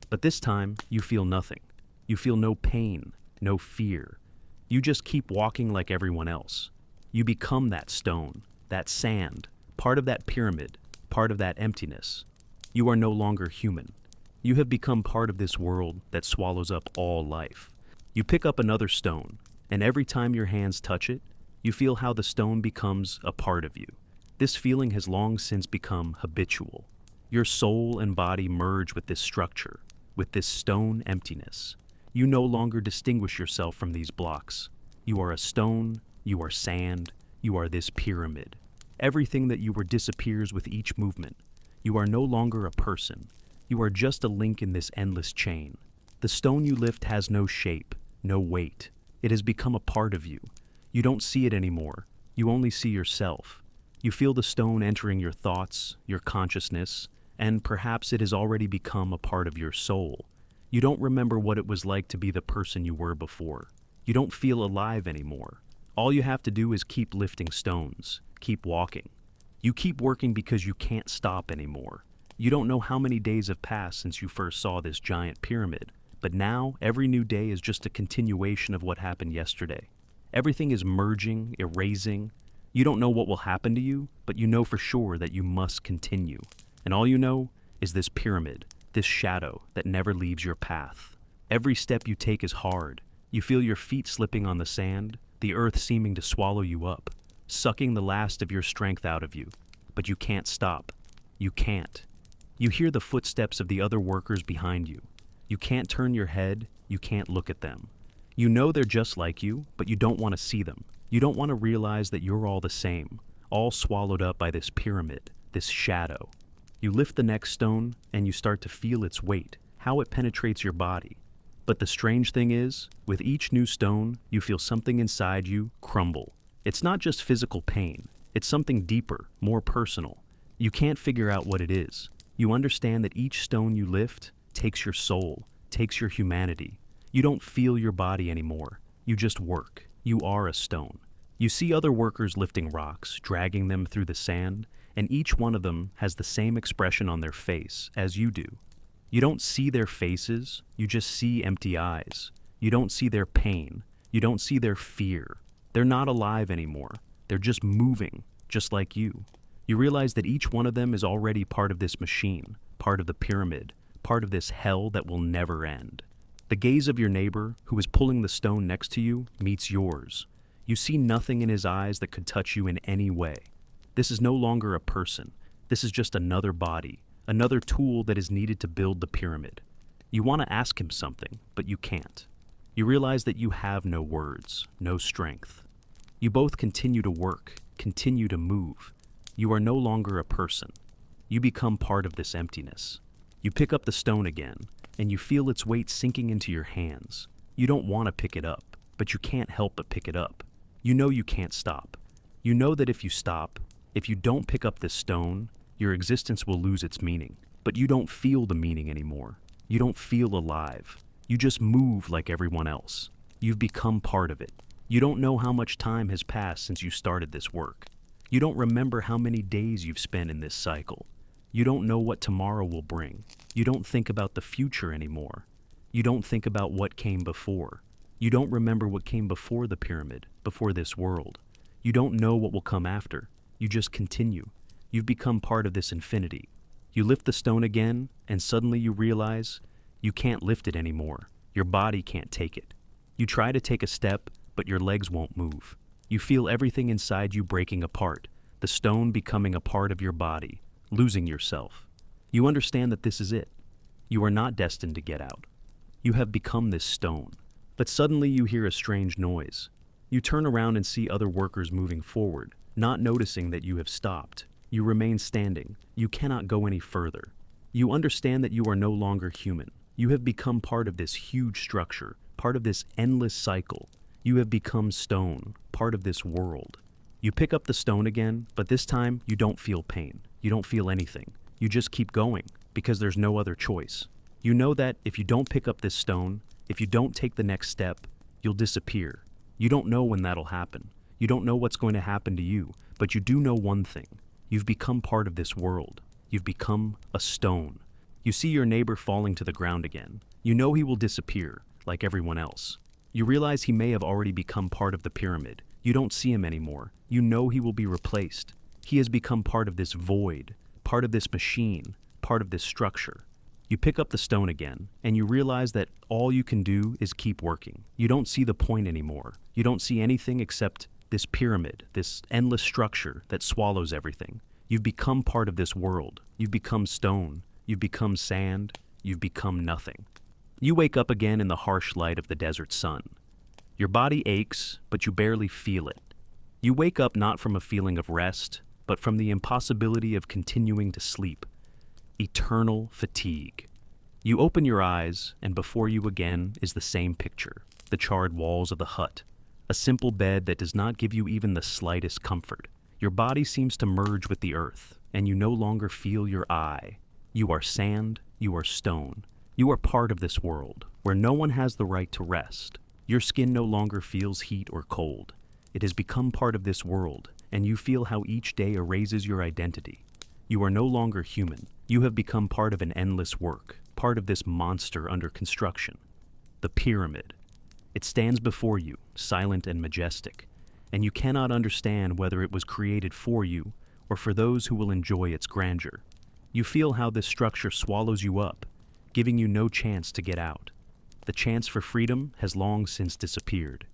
[SPEAKER 1] But this time, you feel nothing. You feel no pain, no fear. You just keep walking like everyone else. You become that stone, that sand, part of that pyramid, part of that emptiness. You are no longer human. You have become part of this world that swallows up all life. You pick up another stone, and every time your hands touch it, you feel how the stone becomes a part of you. This feeling has long since become habitual. Your soul and body merge with this structure, with this stone emptiness. You no longer distinguish yourself from these blocks. You are a stone, you are sand, you are this pyramid. Everything that you were disappears with each movement. You are no longer a person. You are just a link in this endless chain. The stone you lift has no shape, no weight. It has become a part of you. You don't see it anymore. You only see yourself. You feel the stone entering your thoughts, your consciousness, and perhaps it has already become a part of your soul. You don't remember what it was like to be the person you were before. You don't feel alive anymore. All you have to do is keep lifting stones, keep walking. You keep working because you can't stop anymore. You don't know how many days have passed since you first saw this giant pyramid, but now every new day is just a continuation of what happened yesterday. Everything is merging, erasing. You don't know what will happen to you, but you know for sure that you must continue. And all you know is this pyramid, this shadow that never leaves your path. Every step you take is hard. You feel your feet slipping on the sand, the earth seeming to swallow you up, sucking the last of your strength out of you. but you can't stop. You can't. You hear the footsteps of the other workers behind you. You can't turn your head, you can't look at them. You know they're just like you, but you don't want to see them. You don't want to realize that you're all the same, all swallowed up by this pyramid, this shadow. You lift the next stone, and you start to feel its weight, how it penetrates your body. But the strange thing is, with each new stone, you feel something inside you crumble. It's not just physical pain, it's something deeper, more personal. You can't figure out what it is. You understand that each stone you lift takes your soul, takes your humanity. You don't feel your body anymore. You just work. You are a stone. You see other workers lifting rocks, dragging them through the sand, and each one of them has the same expression on their face as you do. You don't see their faces, you just see empty eyes. You don't see their pain. You don't see their fear. They're not alive anymore. They're just moving, just like you. You realize that each one of them is already part of this machine, part of the pyramid, part of this hell that will never end. The gaze of your neighbor, who is pulling the stone next to you, meets yours. You see nothing in his eyes that could touch you in any way. This is no longer a person. This is just another body, another tool that is needed to build the pyramid. You want to ask him something, but you can't. You realize that you have no words, no strength. You both continue to work, continue to move. You are no longer a person. You become part of this emptiness. You pick up the stone again, and you feel its weight sinking into your hands. You don't want to pick it up, but you can't help but pick it up. You know you can't stop. You know that if you stop, if you don't pick up this stone, your existence will lose its meaning. But you don't feel the meaning anymore. You don't feel alive. You just move like everyone else. You've become part of it. You don't know how much time has passed since you started this work. You don't remember how many days you've spent in this cycle. You don't know what tomorrow will bring. You don't think about the future anymore. You don't think about what came before. You don't remember what came before the pyramid, before this world. You don't know what will come after. You just continue. You've become part of this infinity. You lift the stone again, and suddenly you realize you can't lift it anymore. Your body can't take it. You try to take a step, but your legs won't move. You feel everything inside you breaking apart, the stone becoming a part of your body, losing yourself. You understand that this is it. You are not destined to get out. You have become this stone. But suddenly you hear a strange noise. You turn around and see other workers moving forward, not noticing that you have stopped. You remain standing. You cannot go any further. You understand that you are no longer human. You have become part of this huge structure, part of this endless cycle. You have become stone, part of this world. You pick up the stone again, but this time you don't feel pain. You don't feel anything. You just keep going, because there's no other choice. You know that if you don't pick up this stone, if you don't take the next step, you'll disappear. You don't know when that'll happen. You don't know what's going to happen to you, but you do know one thing. You've become part of this world. You've become a stone. You see your neighbor falling to the ground again. You know he will disappear, like everyone else. You realize he may have already become part of the pyramid. You don't see him anymore. You know he will be replaced. He has become part of this void, part of this machine, part of this structure. You pick up the stone again, and you realize that all you can do is keep working. You don't see the point anymore. You don't see anything except this pyramid, this endless structure that swallows everything. You've become part of this world. You've become stone. You've become sand. You've become nothing. You wake up again in the harsh light of the desert sun. Your body aches, but you barely feel it. You wake up not from a feeling of rest, but from the impossibility of continuing to sleep. Eternal fatigue. You open your eyes, and before you again is the same picture, the charred walls of the hut, a simple bed that does not give you even the slightest comfort. Your body seems to merge with the earth, and you no longer feel your eye. You are sand, you are stone. You are part of this world, where no one has the right to rest. Your skin no longer feels heat or cold. It has become part of this world, and you feel how each day erases your identity. You are no longer human. You have become part of an endless work, part of this monster under construction. The pyramid. It stands before you, silent and majestic, and you cannot understand whether it was created for you or for those who will enjoy its grandeur. You feel how this structure swallows you up, giving you no chance to get out. The chance for freedom has long since disappeared.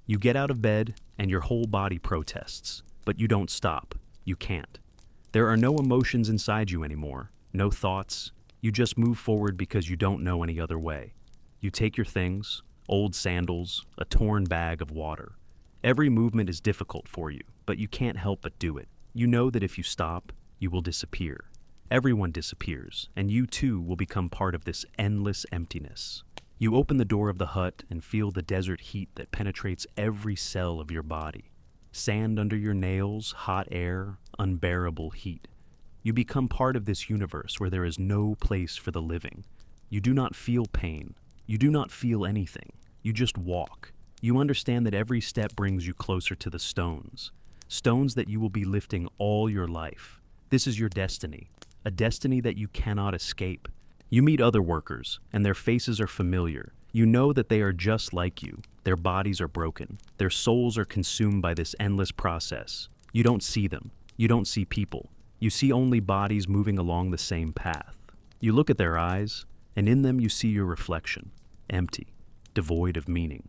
[SPEAKER 1] You get out of bed, and your whole body protests, but you don't stop. You can't. There are no emotions inside you anymore, no thoughts. You just move forward because you don't know any other way. You take your things, old sandals, a torn bag of water. Every movement is difficult for you, but you can't help but do it. You know that if you stop, you will disappear. Everyone disappears, and you too will become part of this endless emptiness. You open the door of the hut and feel the desert heat that penetrates every cell of your body. Sand under your nails, hot air, unbearable heat. You become part of this universe where there is no place for the living. You do not feel pain. You do not feel anything. You just walk. You understand that every step brings you closer to the stones. Stones that you will be lifting all your life. This is your destiny, a destiny that you cannot escape. You meet other workers, and their faces are familiar. You know that they are just like you. Their bodies are broken. Their souls are consumed by this endless process. You don't see them. You don't see people. You see only bodies moving along the same path. You look at their eyes, and in them you see your reflection, empty, devoid of meaning,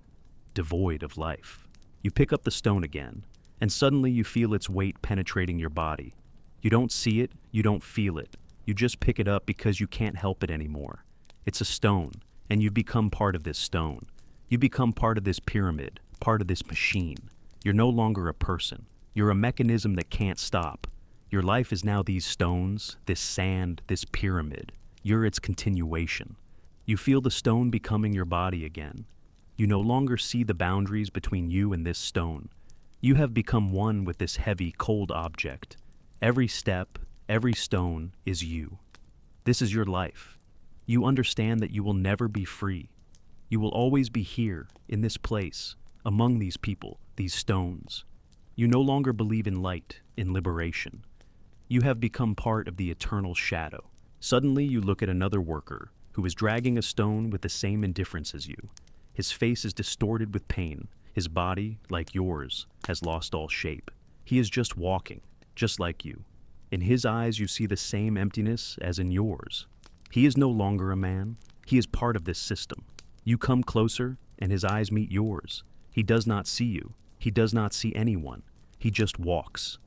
[SPEAKER 1] devoid of life. You pick up the stone again, and suddenly you feel its weight penetrating your body. You don't see it, you don't feel it. You just pick it up because you can't help it anymore. It's a stone, and you become part of this stone. You become part of this pyramid, part of this machine. You're no longer a person. You're a mechanism that can't stop. Your life is now these stones, this sand, this pyramid. You're its continuation. You feel the stone becoming your body again. You no longer see the boundaries between you and this stone. You have become one with this heavy, cold object. Every step, every stone is you. This is your life. You understand that you will never be free. You will always be here, in this place, among these people, these stones. You no longer believe in light, in liberation. You have become part of the eternal shadow. Suddenly you look at another worker who is dragging a stone with the same indifference as you. His face is distorted with pain. His body, like yours, has lost all shape. He is just walking, just like you. In his eyes you see the same emptiness as in yours. He is no longer a man. He is part of this system. You come closer, and his eyes meet yours. He does not see you. He does not see anyone. He just walks,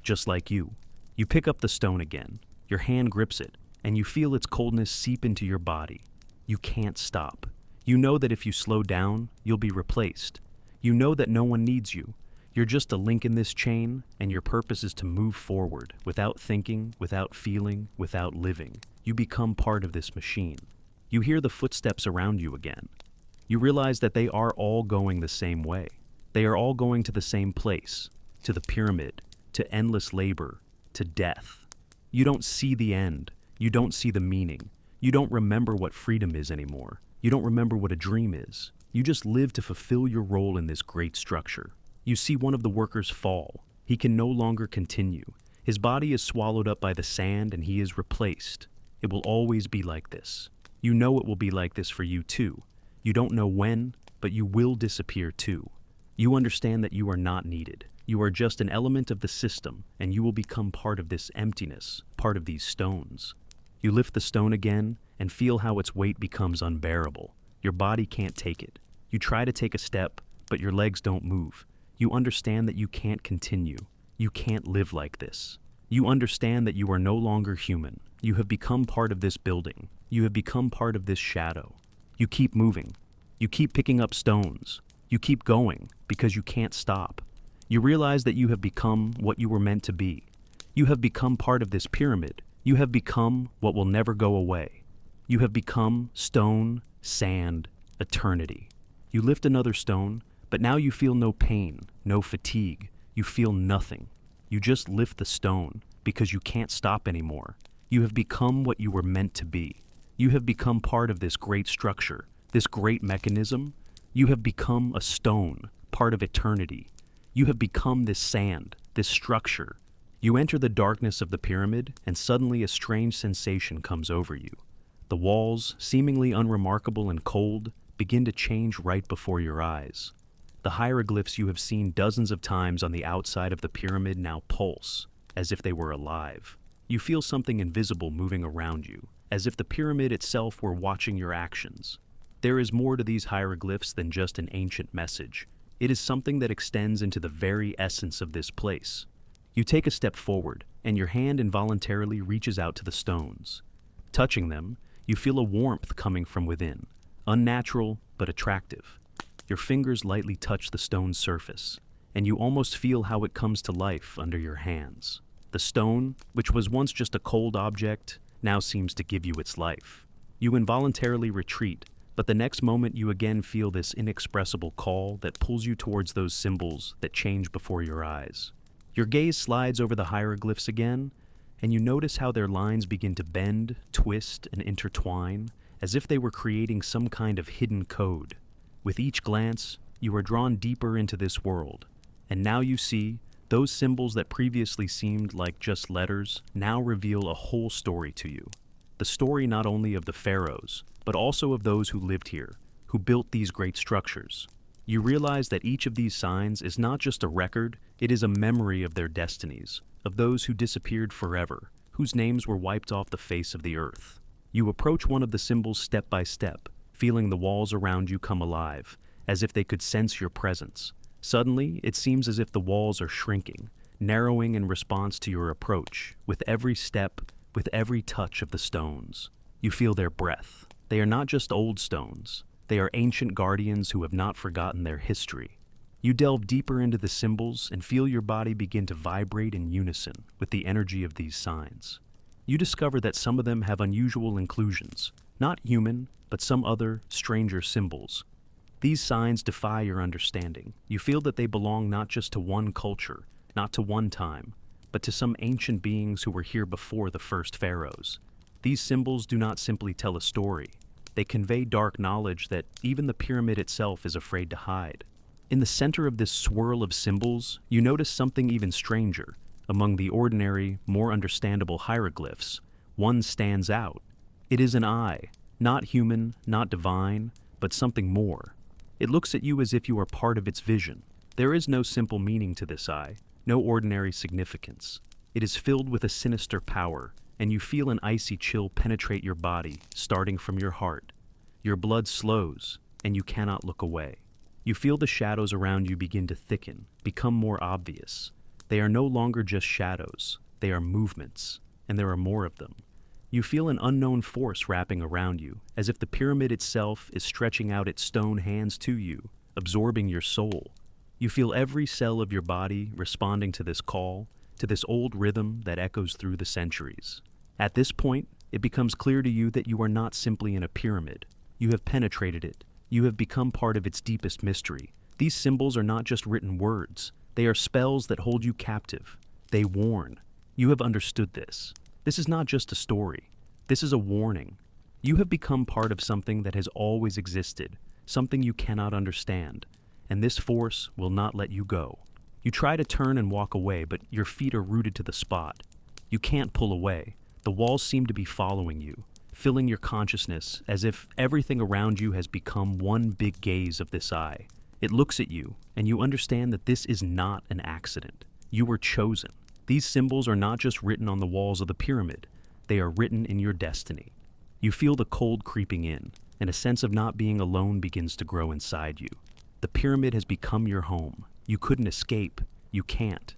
[SPEAKER 1] just like you. You pick up the stone again. Your hand grips it, and you feel its coldness seep into your body. You can't stop. You know that if you slow down, you'll be replaced. You know that no one needs you. You're just a link in this chain, and your purpose is to move forward, without thinking, without feeling, without living. You become part of this machine. You hear the footsteps around you again. You realize that they are all going the same way. They are all going to the same place, to the pyramid, to endless labor, to death. You don't see the end. You don't see the meaning. You don't remember what freedom is anymore. You don't remember what a dream is. You just live to fulfill your role in this great structure. You see one of the workers fall. He can no longer continue. His body is swallowed up by the sand and he is replaced. It will always be like this. You know it will be like this for you too. You don't know when, but you will disappear too. You understand that you are not needed. You are just an element of the system, and you will become part of this emptiness, part of these stones. You lift the stone again and feel how its weight becomes unbearable. Your body can't take it. You try to take a step, but your legs don't move. You understand that you can't continue. You can't live like this. You understand that you are no longer human. You have become part of this building. You have become part of this shadow. You keep moving. You keep picking up stones. You keep going because you can't stop. You realize that you have become what you were meant to be. You have become part of this pyramid. You have become what will never go away. You have become stone, sand, eternity. You lift another stone, but now you feel no pain, no fatigue. You feel nothing. You just lift the stone because you can't stop anymore. You have become what you were meant to be. You have become part of this great structure, this great mechanism. You have become a stone, part of eternity. You have become this sand, this structure. You enter the darkness of the pyramid, and suddenly a strange sensation comes over you. The walls, seemingly unremarkable and cold, begin to change right before your eyes. The hieroglyphs you have seen dozens of times on the outside of the pyramid now pulse, as if they were alive. You feel something invisible moving around you, as if the pyramid itself were watching your actions. There is more to these hieroglyphs than just an ancient message. It is something that extends into the very essence of this place. You take a step forward, and your hand involuntarily reaches out to the stones. Touching them, you feel a warmth coming from within, unnatural but attractive. Your fingers lightly touch the stone's surface, and you almost feel how it comes to life under your hands. The stone, which was once just a cold object, now seems to give you its life. You involuntarily retreat, but the next moment you again feel this inexpressible call that pulls you towards those symbols that change before your eyes. Your gaze slides over the hieroglyphs again, and you notice how their lines begin to bend, twist, and intertwine, as if they were creating some kind of hidden code. With each glance, you are drawn deeper into this world, and now you see those symbols that previously seemed like just letters now reveal a whole story to you. The story not only of the pharaohs, but also of those who lived here, who built these great structures. You realize that each of these signs is not just a record, it is a memory of their destinies, of those who disappeared forever, whose names were wiped off the face of the earth. You approach one of the symbols step by step, feeling the walls around you come alive, as if they could sense your presence. Suddenly, it seems as if the walls are shrinking, narrowing in response to your approach, with every step, with every touch of the stones. You feel their breath. They are not just old stones. They are ancient guardians who have not forgotten their history. You delve deeper into the symbols and feel your body begin to vibrate in unison with the energy of these signs. You discover that some of them have unusual inclusions, not human, but some other, stranger symbols. These signs defy your understanding. You feel that they belong not just to one culture, not to one time, but to some ancient beings who were here before the first pharaohs. These symbols do not simply tell a story. They convey dark knowledge that even the pyramid itself is afraid to hide. In the center of this swirl of symbols, you notice something even stranger. Among the ordinary, more understandable hieroglyphs, one stands out. It is an eye, not human, not divine, but something more. It looks at you as if you are part of its vision. There is no simple meaning to this eye, no ordinary significance. It is filled with a sinister power, and you feel an icy chill penetrate your body, starting from your heart. Your blood slows, and you cannot look away. You feel the shadows around you begin to thicken, become more obvious. They are no longer just shadows, they are movements, and there are more of them. You feel an unknown force wrapping around you, as if the pyramid itself is stretching out its stone hands to you, absorbing your soul. You feel every cell of your body responding to this call, to this old rhythm that echoes through the centuries. At this point, it becomes clear to you that you are not simply in a pyramid. You have penetrated it. You have become part of its deepest mystery. These symbols are not just written words. They are spells that hold you captive. They warn. You have understood this. This is not just a story. This is a warning. You have become part of something that has always existed, something you cannot understand, and this force will not let you go. You try to turn and walk away, but your feet are rooted to the spot. You can't pull away. The walls seem to be following you, filling your consciousness as if everything around you has become one big gaze of this eye. It looks at you, and you understand that this is not an accident. You were chosen. These symbols are not just written on the walls of the pyramid. They are written in your destiny. You feel the cold creeping in, and a sense of not being alone begins to grow inside you. The pyramid has become your home. You couldn't escape. You can't.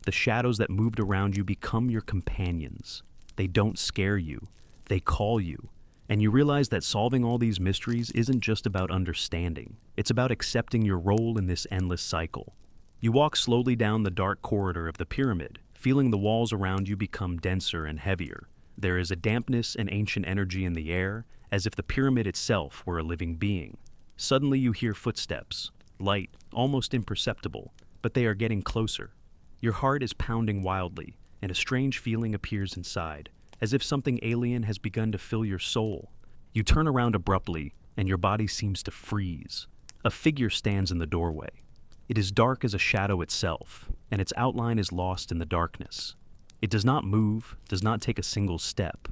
[SPEAKER 1] The shadows that moved around you become your companions. They don't scare you. They call you. And you realize that solving all these mysteries isn't just about understanding. It's about accepting your role in this endless cycle. You walk slowly down the dark corridor of the pyramid, feeling the walls around you become denser and heavier. There is a dampness and ancient energy in the air, as if the pyramid itself were a living being. Suddenly you hear footsteps, light, almost imperceptible, but they are getting closer. Your heart is pounding wildly, and a strange feeling appears inside, as if something alien has begun to fill your soul. You turn around abruptly, and your body seems to freeze. A figure stands in the doorway. It is dark as a shadow itself, and its outline is lost in the darkness. It does not move, does not take a single step,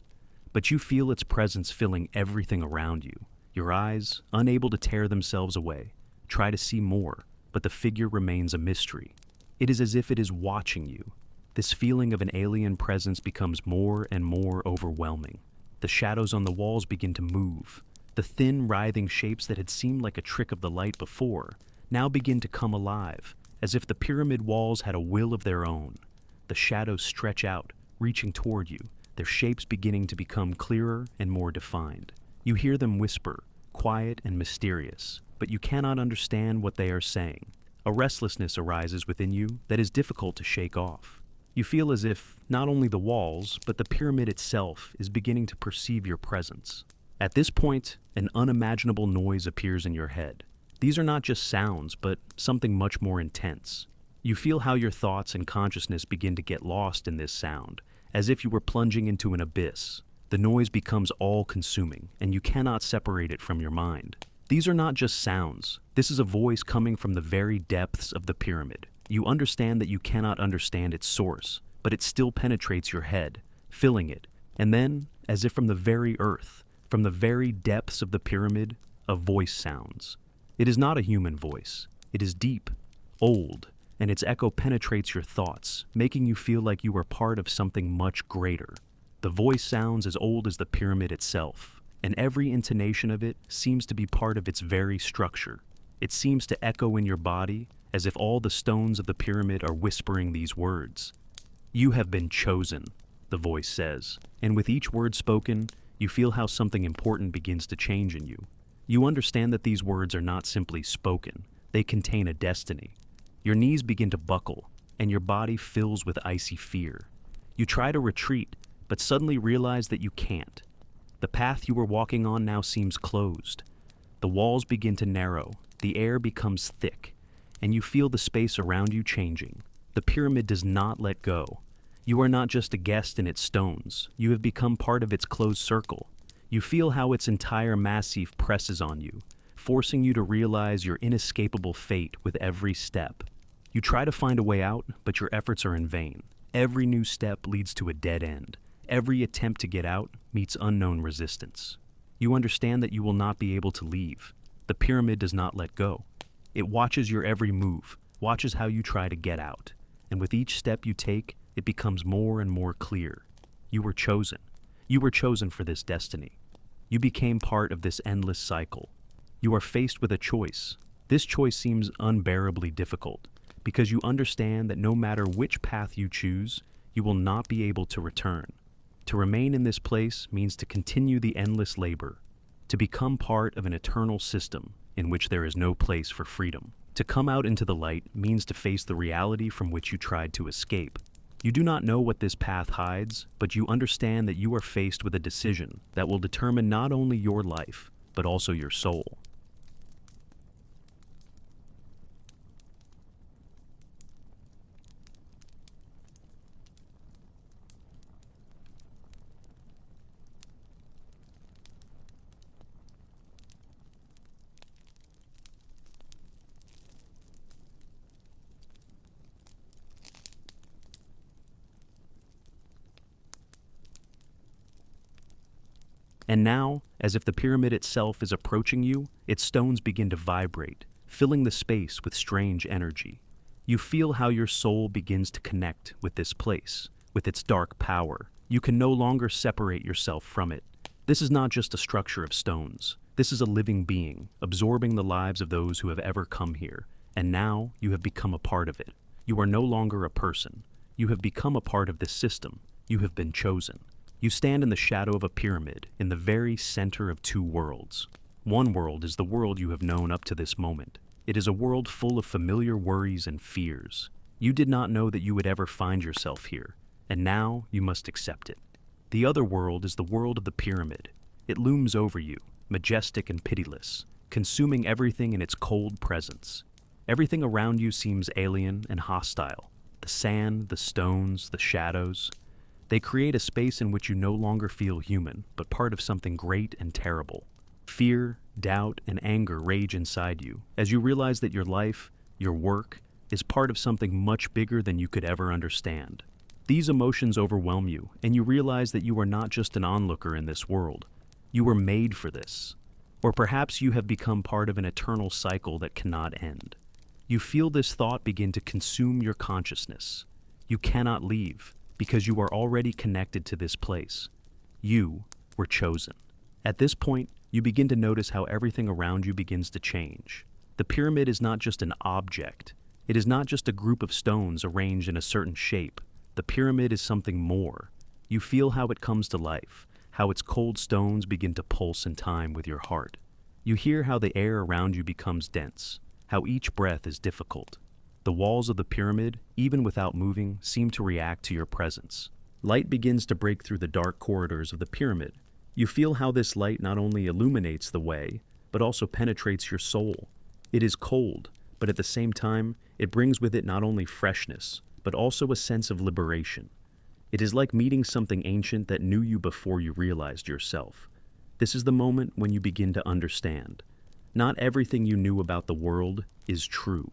[SPEAKER 1] but you feel its presence filling everything around you. Your eyes, unable to tear themselves away, try to see more, but the figure remains a mystery. It is as if it is watching you. This feeling of an alien presence becomes more and more overwhelming. The shadows on the walls begin to move. The thin, writhing shapes that had seemed like a trick of the light before now begin to come alive, as if the pyramid walls had a will of their own. the shadows stretch out, reaching toward you, their shapes beginning to become clearer and more defined. You hear them whisper, quiet and mysterious, but you cannot understand what they are saying. A restlessness arises within you that is difficult to shake off. You feel as if not only the walls, but the pyramid itself is beginning to perceive your presence. At this point, an unimaginable noise appears in your head. These are not just sounds, but something much more intense. You feel how your thoughts and consciousness begin to get lost in this sound, as if you were plunging into an abyss. The noise becomes all-consuming, and you cannot separate it from your mind. These are not just sounds. This is a voice coming from the very depths of the pyramid. You understand that you cannot understand its source, but it still penetrates your head, filling it. And then, as if from the very earth, from the very depths of the pyramid, a voice sounds. It is not a human voice. It is deep, old, and its echo penetrates your thoughts, making you feel like you are part of something much greater. The voice sounds as old as the pyramid itself, and every intonation of it seems to be part of its very structure. It seems to echo in your body, as if all the stones of the pyramid are whispering these words. "You have been chosen," the voice says, and with each word spoken, you feel how something important begins to change in you. You understand that these words are not simply spoken, they contain a destiny. Your knees begin to buckle, and your body fills with icy fear. You try to retreat, but suddenly realize that you can't. The path you were walking on now seems closed. The walls begin to narrow, the air becomes thick, and you feel the space around you changing. The pyramid does not let go. You are not just a guest in its stones. You have become part of its closed circle. You feel how its entire massif presses on you, forcing you to realize your inescapable fate with every step. You try to find a way out, but your efforts are in vain. Every new step leads to a dead end. Every attempt to get out meets unknown resistance. You understand that you will not be able to leave. The pyramid does not let go. It watches your every move, watches how you try to get out, and with each step you take, it becomes more and more clear. You were chosen. You were chosen for this destiny. You became part of this endless cycle. You are faced with a choice. This choice seems unbearably difficult, because you understand that no matter which path you choose, you will not be able to return. To remain in this place means to continue the endless labor, to become part of an eternal system in which there is no place for freedom. To come out into the light means to face the reality from which you tried to escape. You do not know what this path hides, but you understand that you are faced with a decision that will determine not only your life, but also your soul. And now, as if the pyramid itself is approaching you, its stones begin to vibrate, filling the space with strange energy. You feel how your soul begins to connect with this place, with its dark power. You can no longer separate yourself from it. This is not just a structure of stones. This is a living being, absorbing the lives of those who have ever come here. And now, you have become a part of it. You are no longer a person. You have become a part of this system. You have been chosen. You stand in the shadow of a pyramid, in the very center of two worlds. One world is the world you have known up to this moment. It is a world full of familiar worries and fears. You did not know that you would ever find yourself here, and now you must accept it. The other world is the world of the pyramid. It looms over you, majestic and pitiless, consuming everything in its cold presence. Everything around you seems alien and hostile. The sand, the stones, the shadows. They create a space in which you no longer feel human, but part of something great and terrible. Fear, doubt, and anger rage inside you as you realize that your life, your work, is part of something much bigger than you could ever understand. These emotions overwhelm you, and you realize that you are not just an onlooker in this world. You were made for this. Or perhaps you have become part of an eternal cycle that cannot end. You feel this thought begin to consume your consciousness. You cannot leave, because you are already connected to this place. You were chosen. At this point, you begin to notice how everything around you begins to change. The pyramid is not just an object. It is not just a group of stones arranged in a certain shape. The pyramid is something more. You feel how it comes to life, how its cold stones begin to pulse in time with your heart. You hear how the air around you becomes dense, how each breath is difficult. The walls of the pyramid, even without moving, seem to react to your presence. Light begins to break through the dark corridors of the pyramid. You feel how this light not only illuminates the way, but also penetrates your soul. It is cold, but at the same time, it brings with it not only freshness, but also a sense of liberation. It is like meeting something ancient that knew you before you realized yourself. This is the moment when you begin to understand. Not everything you knew about the world is true.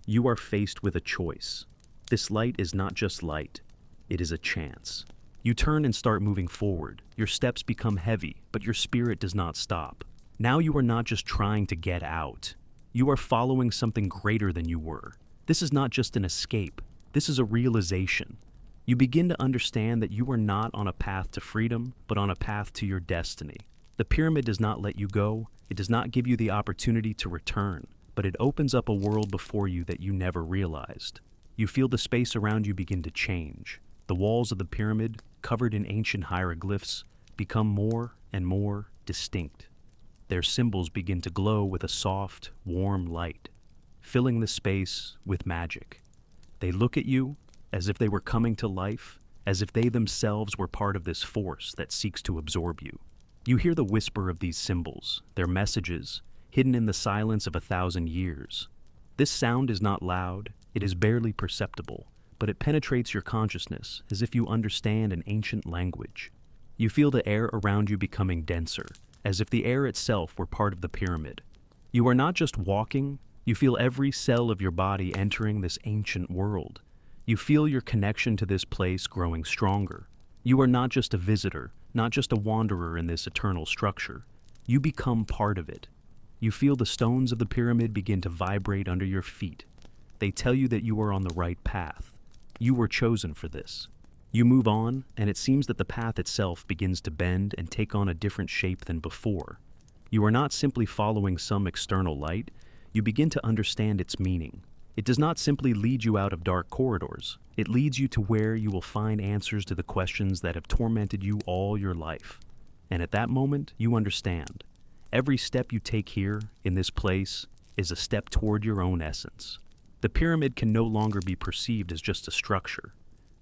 [SPEAKER 1] You are faced with a choice. This light is not just light, it is a chance. You turn and start moving forward. Your steps become heavy, but your spirit does not stop. Now you are not just trying to get out. You are following something greater than you were. This is not just an escape. This is a realization. You begin to understand that you are not on a path to freedom, but on a path to your destiny. The pyramid does not let you go. It does not give you the opportunity to return, but it opens up a world before you that you never realized. You feel the space around you begin to change. The walls of the pyramid, covered in ancient hieroglyphs, become more and more distinct. Their symbols begin to glow with a soft, warm light, filling the space with magic. They look at you as if they were coming to life, as if they themselves were part of this force that seeks to absorb you. You hear the whisper of these symbols, their messages, hidden in the silence of 1,000 years. This sound is not loud, it is barely perceptible, but it penetrates your consciousness as if you understand an ancient language. You feel the air around you becoming denser, as if the air itself were part of the pyramid. You are not just walking, you feel every cell of your body entering this ancient world. You feel your connection to this place growing stronger. You are not just a visitor, not just a wanderer in this eternal structure. You become part of it. You feel the stones of the pyramid begin to vibrate under your feet. They tell you that you are on the right path. You were chosen for this. You move on, and it seems that the path itself begins to bend and take on a different shape than before. You are not simply following some external light, you begin to understand its meaning. It does not simply lead you out of dark corridors. It leads you to where you will find answers to the questions that have tormented you all your life. And at that moment, you understand. Every step you take here, in this place, is a step toward your own essence. The pyramid can no longer be perceived as just a structure.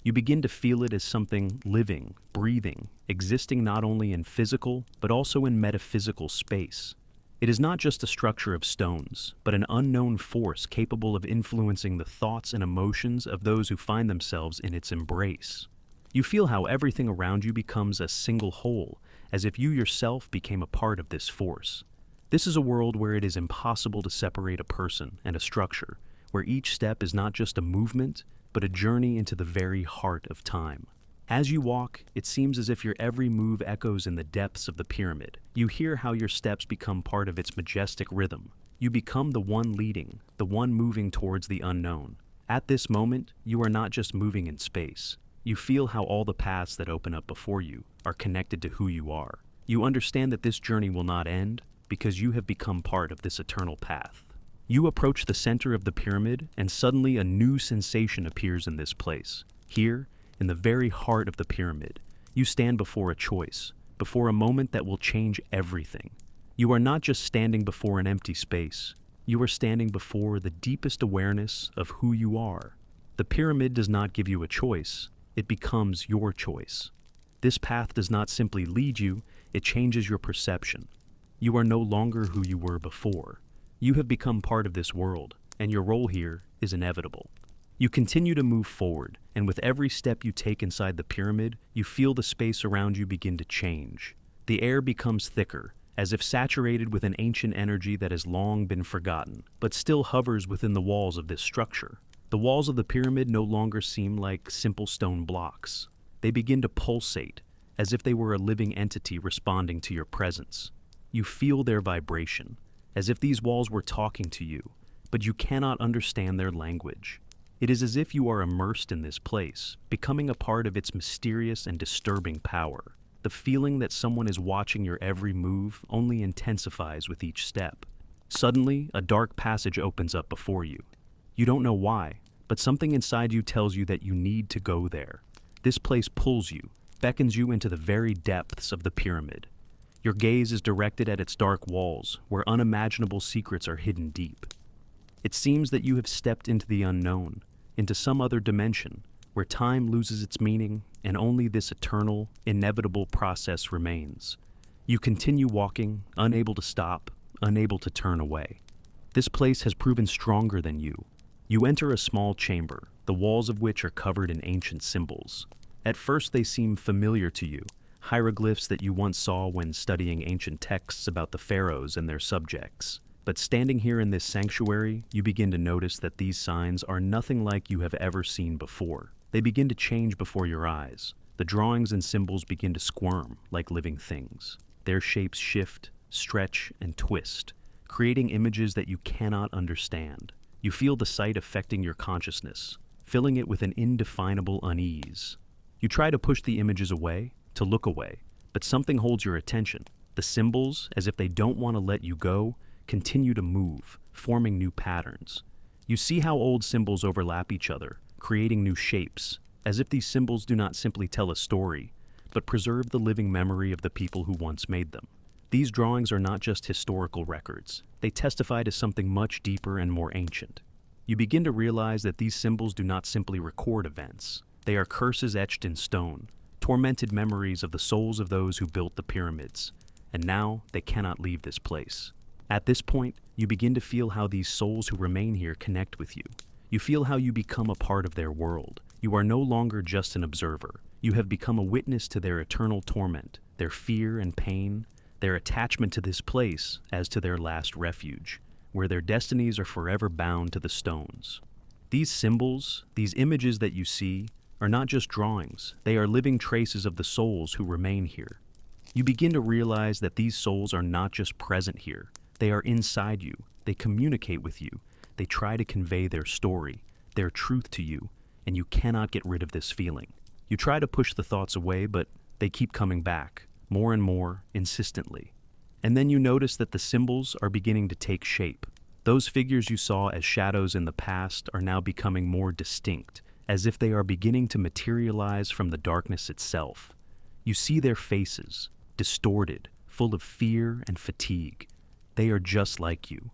[SPEAKER 1] You begin to feel it as something living, breathing, existing not only in physical, but also in metaphysical space. It is not just a structure of stones, but an unknown force capable of influencing the thoughts and emotions of those who find themselves in its embrace. You feel how everything around you becomes a single whole, as if you yourself became a part of this force. This is a world where it is impossible to separate a person and a structure, where each step is not just a movement, but a journey into the very heart of time. As you walk, it seems as if your every move echoes in the depths of the pyramid. You hear how your steps become part of its majestic rhythm. You become the one leading, the one moving towards the unknown. At this moment, you are not just moving in space. You feel how all the paths that open up before you are connected to who you are. You understand that this journey will not end because you have become part of this eternal path. You approach the center of the pyramid, and suddenly a new sensation appears in this place. Here, in the very heart of the pyramid, you stand before a choice, before a moment that will change everything. You are not just standing before an empty space. You are standing before the deepest awareness of who you are. The pyramid does not give you a choice, it becomes your choice. This path does not simply lead you, it changes your perception. You are no longer who you were before. You have become part of this world, and your role here is inevitable. You continue to move forward, and with every step you take inside the pyramid, you feel the space around you begin to change. The air becomes thicker, as if saturated with an ancient energy that has long been forgotten, but still hovers within the walls of this structure. The walls of the pyramid no longer seem like simple stone blocks. They begin to pulsate, as if they were a living entity responding to your presence. You feel their vibration, as if these walls were talking to you, but you cannot understand their language. It is as if you are immersed in this place, becoming a part of its mysterious and disturbing power. The feeling that someone is watching your every move only intensifies with each step. Suddenly, a dark passage opens up before you. You don't know why, but something inside you tells you that you need to go there. This place pulls you, beckons you into the very depths of the pyramid. Your gaze is directed at its dark walls, where unimaginable secrets are hidden deep. It seems that you have stepped into the unknown, into some other dimension, where time loses its meaning and only this eternal, inevitable process remains. You continue walking, unable to stop, unable to turn away. This place has proven stronger than you. You enter a small chamber, the walls of which are covered in ancient symbols. At first they seem familiar to you, hieroglyphs that you once saw when studying ancient texts about the pharaohs and their subjects. But standing here in this sanctuary, you begin to notice that these signs are nothing like you have ever seen before. They begin to change before your eyes. The drawings and symbols begin to squirm like living things. Their shapes shift, stretch, and twist, creating images that you cannot understand. You feel the sight affecting your consciousness, filling it with an indefinable unease. You try to push the images away, to look away, but something holds your attention. The symbols, as if they don't want to let you go, continue to move, forming new patterns. You see how old symbols overlap each other, creating new shapes, as if these symbols do not simply tell a story, but preserve the living memory of the people who once made them. These drawings are not just historical records. They testify to something much deeper and more ancient. You begin to realize that these symbols do not simply record events. They are curses etched in stone, tormented memories of the souls of those who built the pyramids, and now they cannot leave this place. At this point, you begin to feel how these souls who remain here connect with you. You feel how you become a part of their world. You are no longer just an observer. You have become a witness to their eternal torment, their fear and pain, their attachment to this place as to their last refuge, where their destinies are forever bound to the stones. These symbols, these images that you see, are not just drawings. They are living traces of the souls who remain here. You begin to realize that these souls are not just present here. They are inside you. They communicate with you. They try to convey their story, their truth to you, and you cannot get rid of this feeling. You try to push the thoughts away, but they keep coming back, more and more, insistently. And then you notice that the symbols are beginning to take shape. Those figures you saw as shadows in the past are now becoming more distinct, as if they are beginning to materialize from the darkness itself. You see their faces, distorted, full of fear and fatigue. They are just like you.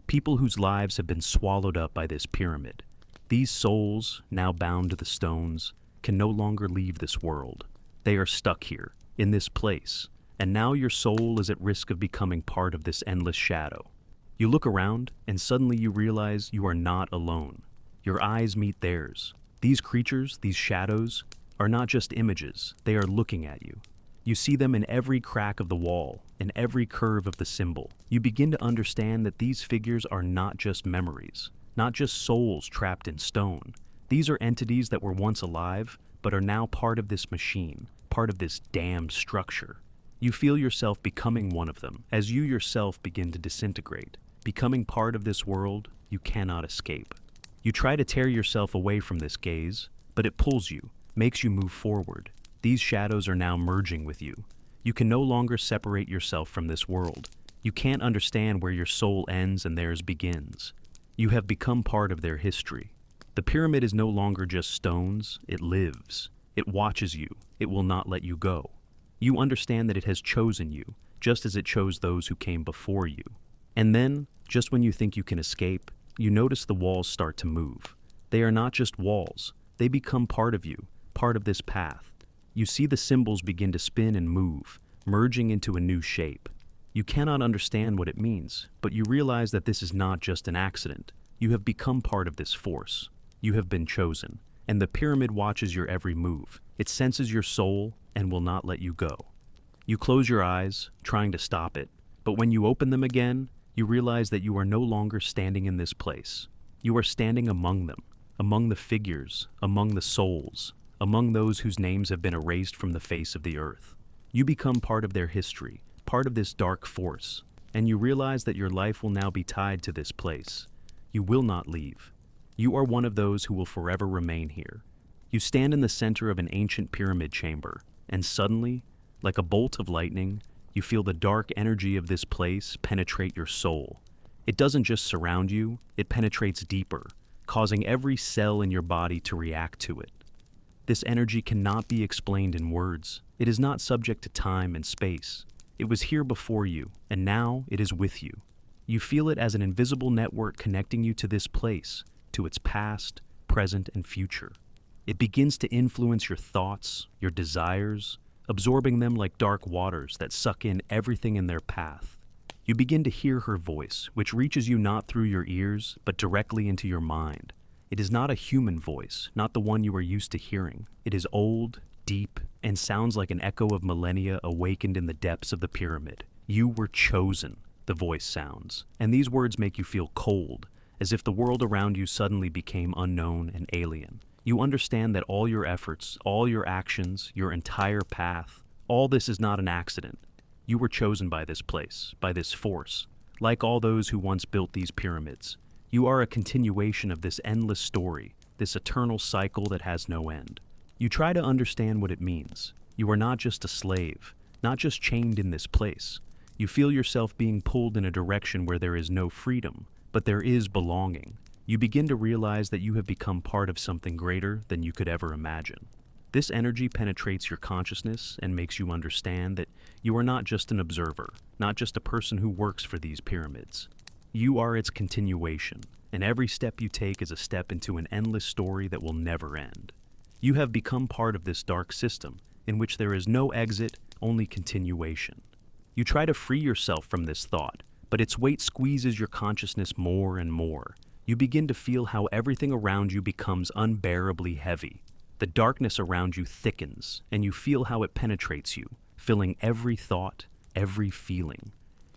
[SPEAKER 1] People whose lives have been swallowed up by this pyramid. These souls, now bound to the stones, can no longer leave this world. They are stuck here, in this place, and now your soul is at risk of becoming part of this endless shadow. You look around, and suddenly you realize you are not alone. Your eyes meet theirs. These creatures, these shadows, are not just images. They are looking at you. You see them in every crack of the wall, in every curve of the symbol. You begin to understand that these figures are not just memories, not just souls trapped in stone. These are entities that were once alive, but are now part of this machine, part of this damned structure. You feel yourself becoming one of them, as you yourself begin to disintegrate. Becoming part of this world you cannot escape. You try to tear yourself away from this gaze, but it pulls you, makes you move forward. These shadows are now merging with you. You can no longer separate yourself from this world. You can't understand where your soul ends and theirs begins. You have become part of their history. The pyramid is no longer just stones, it lives. It watches you. It will not let you go. You understand that it has chosen you, just as it chose those who came before you. And then, just when you think you can escape, you notice the walls start to move. They are not just walls. They become part of you, part of this path. You see the symbols begin to spin and move, merging into a new shape. You cannot understand what it means, but you realize that this is not just an accident. You have become part of this force. You have been chosen, and the pyramid watches your every move. It senses your soul and will not let you go. You close your eyes, trying to stop it, but when you open them again, you realize that you are no longer standing in this place. You are standing among them, among the figures, among the souls, among those whose names have been erased from the face of the earth. You become part of their history, part of this dark force, and you realize that your life will now be tied to this place. You will not leave. You are one of those who will forever remain here. You stand in the center of an ancient pyramid chamber, and suddenly, like a bolt of lightning, you feel the dark energy of this place penetrate your soul. It doesn't just surround you, it penetrates deeper. causing every cell in your body to react to it. This energy cannot be explained in words. It is not subject to time and space. It was here before you, and now it is with you. You feel it as an invisible network connecting you to this place, to its past, present, and future. It begins to influence your thoughts, your desires, absorbing them like dark waters that suck in everything in their path. You begin to hear her voice, which reaches you not through your ears, but directly into your mind. It is not a human voice, not the one you are used to hearing. It is old, deep, and sounds like an echo of millennia awakened in the depths of the pyramid. You were chosen, the voice sounds, and these words make you feel cold, as if the world around you suddenly became unknown and alien. You understand that all your efforts, all your actions, your entire path, all this is not an accident. You were chosen by this place, by this force. Like all those who once built these pyramids, you are a continuation of this endless story, this eternal cycle that has no end. You try to understand what it means. You are not just a slave, not just chained in this place. You feel yourself being pulled in a direction where there is no freedom, but there is belonging. You begin to realize that you have become part of something greater than you could ever imagine. This energy penetrates your consciousness and makes you understand that you are not just an observer, not just a person who works for these pyramids. You are its continuation, and every step you take is a step into an endless story that will never end. You have become part of this dark system, in which there is no exit, only continuation. You try to free yourself from this thought, but its weight squeezes your consciousness more and more. You begin to feel how everything around you becomes unbearably heavy. The darkness around you thickens, and you feel how it penetrates you, filling every thought, every feeling.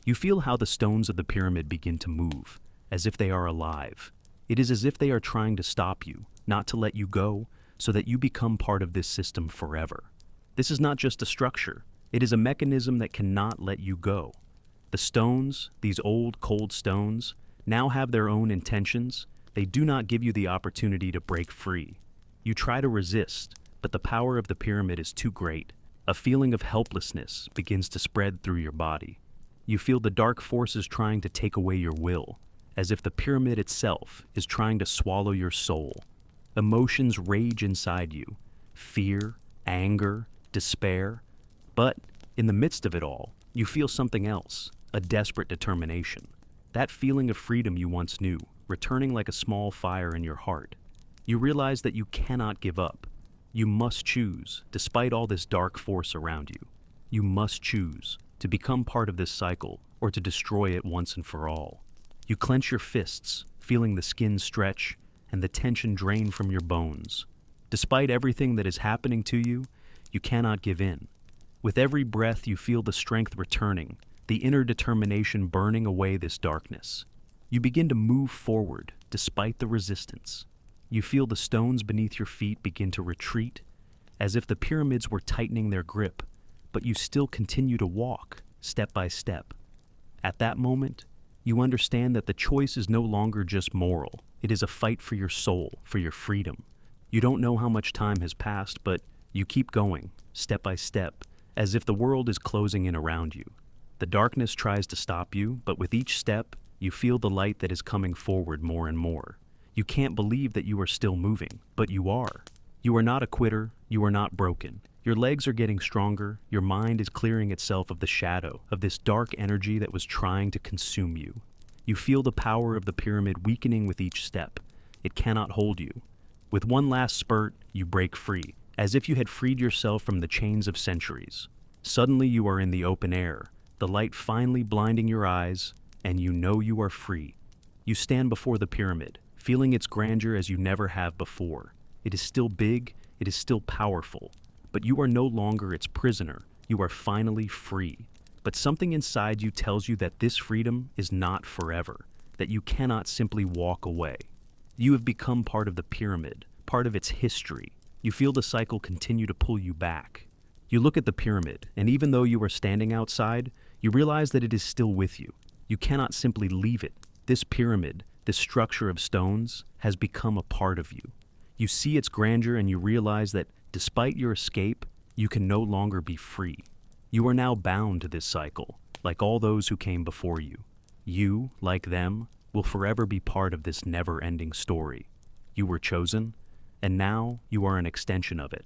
[SPEAKER 1] You feel how the stones of the pyramid begin to move, as if they are alive. It is as if they are trying to stop you, not to let you go, so that you become part of this system forever. This is not just a structure. It is a mechanism that cannot let you go. The stones, these old, cold stones, now have their own intentions. They do not give you the opportunity to break free. You try to resist, but the power of the pyramid is too great. A feeling of helplessness begins to spread through your body. You feel the dark forces trying to take away your will, as if the pyramid itself is trying to swallow your soul. Emotions rage inside you, fear, anger, despair. But in the midst of it all, you feel something else, a desperate determination. That feeling of freedom you once knew, returning like a small fire in your heart. You realize that you cannot give up. You must choose, despite all this dark force around you. You must choose to become part of this cycle or to destroy it once and for all. You clench your fists, feeling the skin stretch and the tension drain from your bones. Despite everything that is happening to you, you cannot give in. With every breath, you feel the strength returning, the inner determination burning away this darkness. You begin to move forward despite the resistance. You feel the stones beneath your feet begin to retreat, as if the pyramids were tightening their grip, but you still continue to walk, step by step. At that moment, you understand that the choice is no longer just moral. It is a fight for your soul, for your freedom. You don't know how much time has passed, but you keep going, step by step, as if the world is closing in around you. The darkness tries to stop you, but with each step, you feel the light that is coming forward more and more. You can't believe that you are still moving, but you are. You are not a quitter, you are not broken. Your legs are getting stronger, your mind is clearing itself of the shadow, of this dark energy that was trying to consume you. You feel the power of the pyramid weakening with each step. It cannot hold you. With one last spurt, you break free, as if you had freed yourself from the chains of centuries. Suddenly you are in the open air, the light finally blinding your eyes, and you know you are free. You stand before the pyramid, feeling its grandeur as you never have before. It is still big, it is still powerful, but you are no longer its prisoner. You are finally free. But something inside you tells you that this freedom is not forever, that you cannot simply walk away. You have become part of the pyramid, part of its history. You feel the cycle continue to pull you back. You look at the pyramid, and even though you are standing outside, you realize that it is still with you. You cannot simply leave it. This pyramid, this structure of stones, has become a part of you. You see its grandeur and you realize that despite your escape, you can no longer be free. You are now bound to this cycle, like all those who came before you. You, like them, will forever be part of this never-ending story. You were chosen, and now you are an extension of it.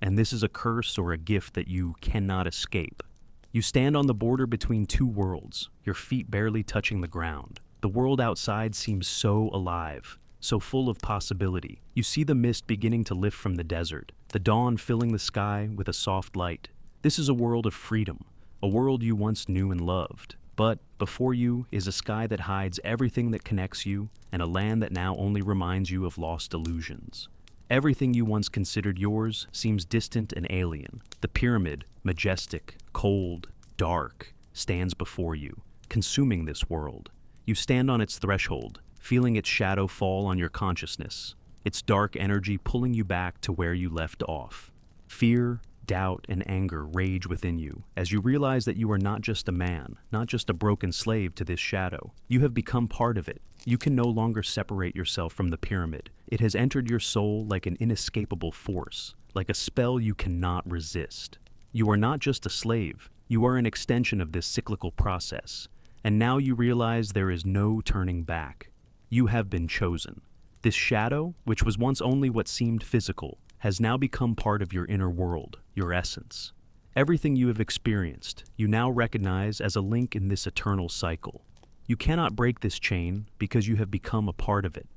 [SPEAKER 1] And this is a curse or a gift that you cannot escape. You stand on the border between two worlds, your feet barely touching the ground. The world outside seems so alive, so full of possibility. You see the mist beginning to lift from the desert, the dawn filling the sky with a soft light. This is a world of freedom, a world you once knew and loved. But before you is a sky that hides everything that connects you, and a land that now only reminds you of lost illusions. Everything you once considered yours seems distant and alien. The pyramid, majestic, cold, dark, stands before you, consuming this world. You stand on its threshold, feeling its shadow fall on your consciousness, its dark energy pulling you back to where you left off. Fear, doubt, and anger rage within you as you realize that you are not just a man, not just a broken slave to this shadow. You have become part of it. You can no longer separate yourself from the pyramid. It has entered your soul like an inescapable force, like a spell you cannot resist. You are not just a slave, you are an extension of this cyclical process, and now you realize there is no turning back. You have been chosen. This shadow, which was once only what seemed physical, has now become part of your inner world, your essence. Everything you have experienced, you now recognize as a link in this eternal cycle. You cannot break this chain because you have become a part of it.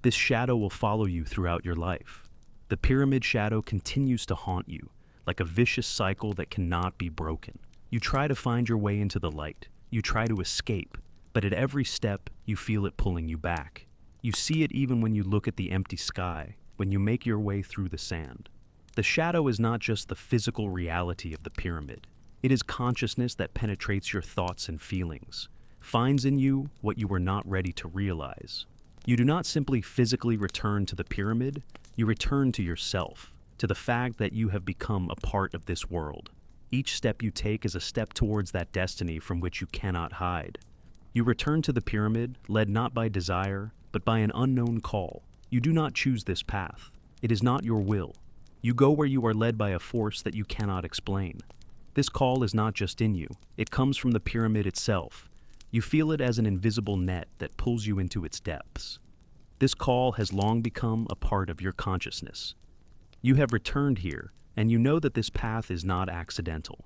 [SPEAKER 1] This shadow will follow you throughout your life. The pyramid shadow continues to haunt you, like a vicious cycle that cannot be broken. You try to find your way into the light. You try to escape, but at every step, you feel it pulling you back. You see it even when you look at the empty sky, when you make your way through the sand. The shadow is not just the physical reality of the pyramid. It is consciousness that penetrates your thoughts and feelings, finds in you what you were not ready to realize. You do not simply physically return to the pyramid, you return to yourself, to the fact that you have become a part of this world. Each step you take is a step towards that destiny from which you cannot hide. You return to the pyramid, led not by desire, but by an unknown call. You do not choose this path. It is not your will. You go where you are led by a force that you cannot explain. This call is not just in you. It comes from the pyramid itself. You feel it as an invisible net that pulls you into its depths. This call has long become a part of your consciousness. You have returned here, and you know that this path is not accidental.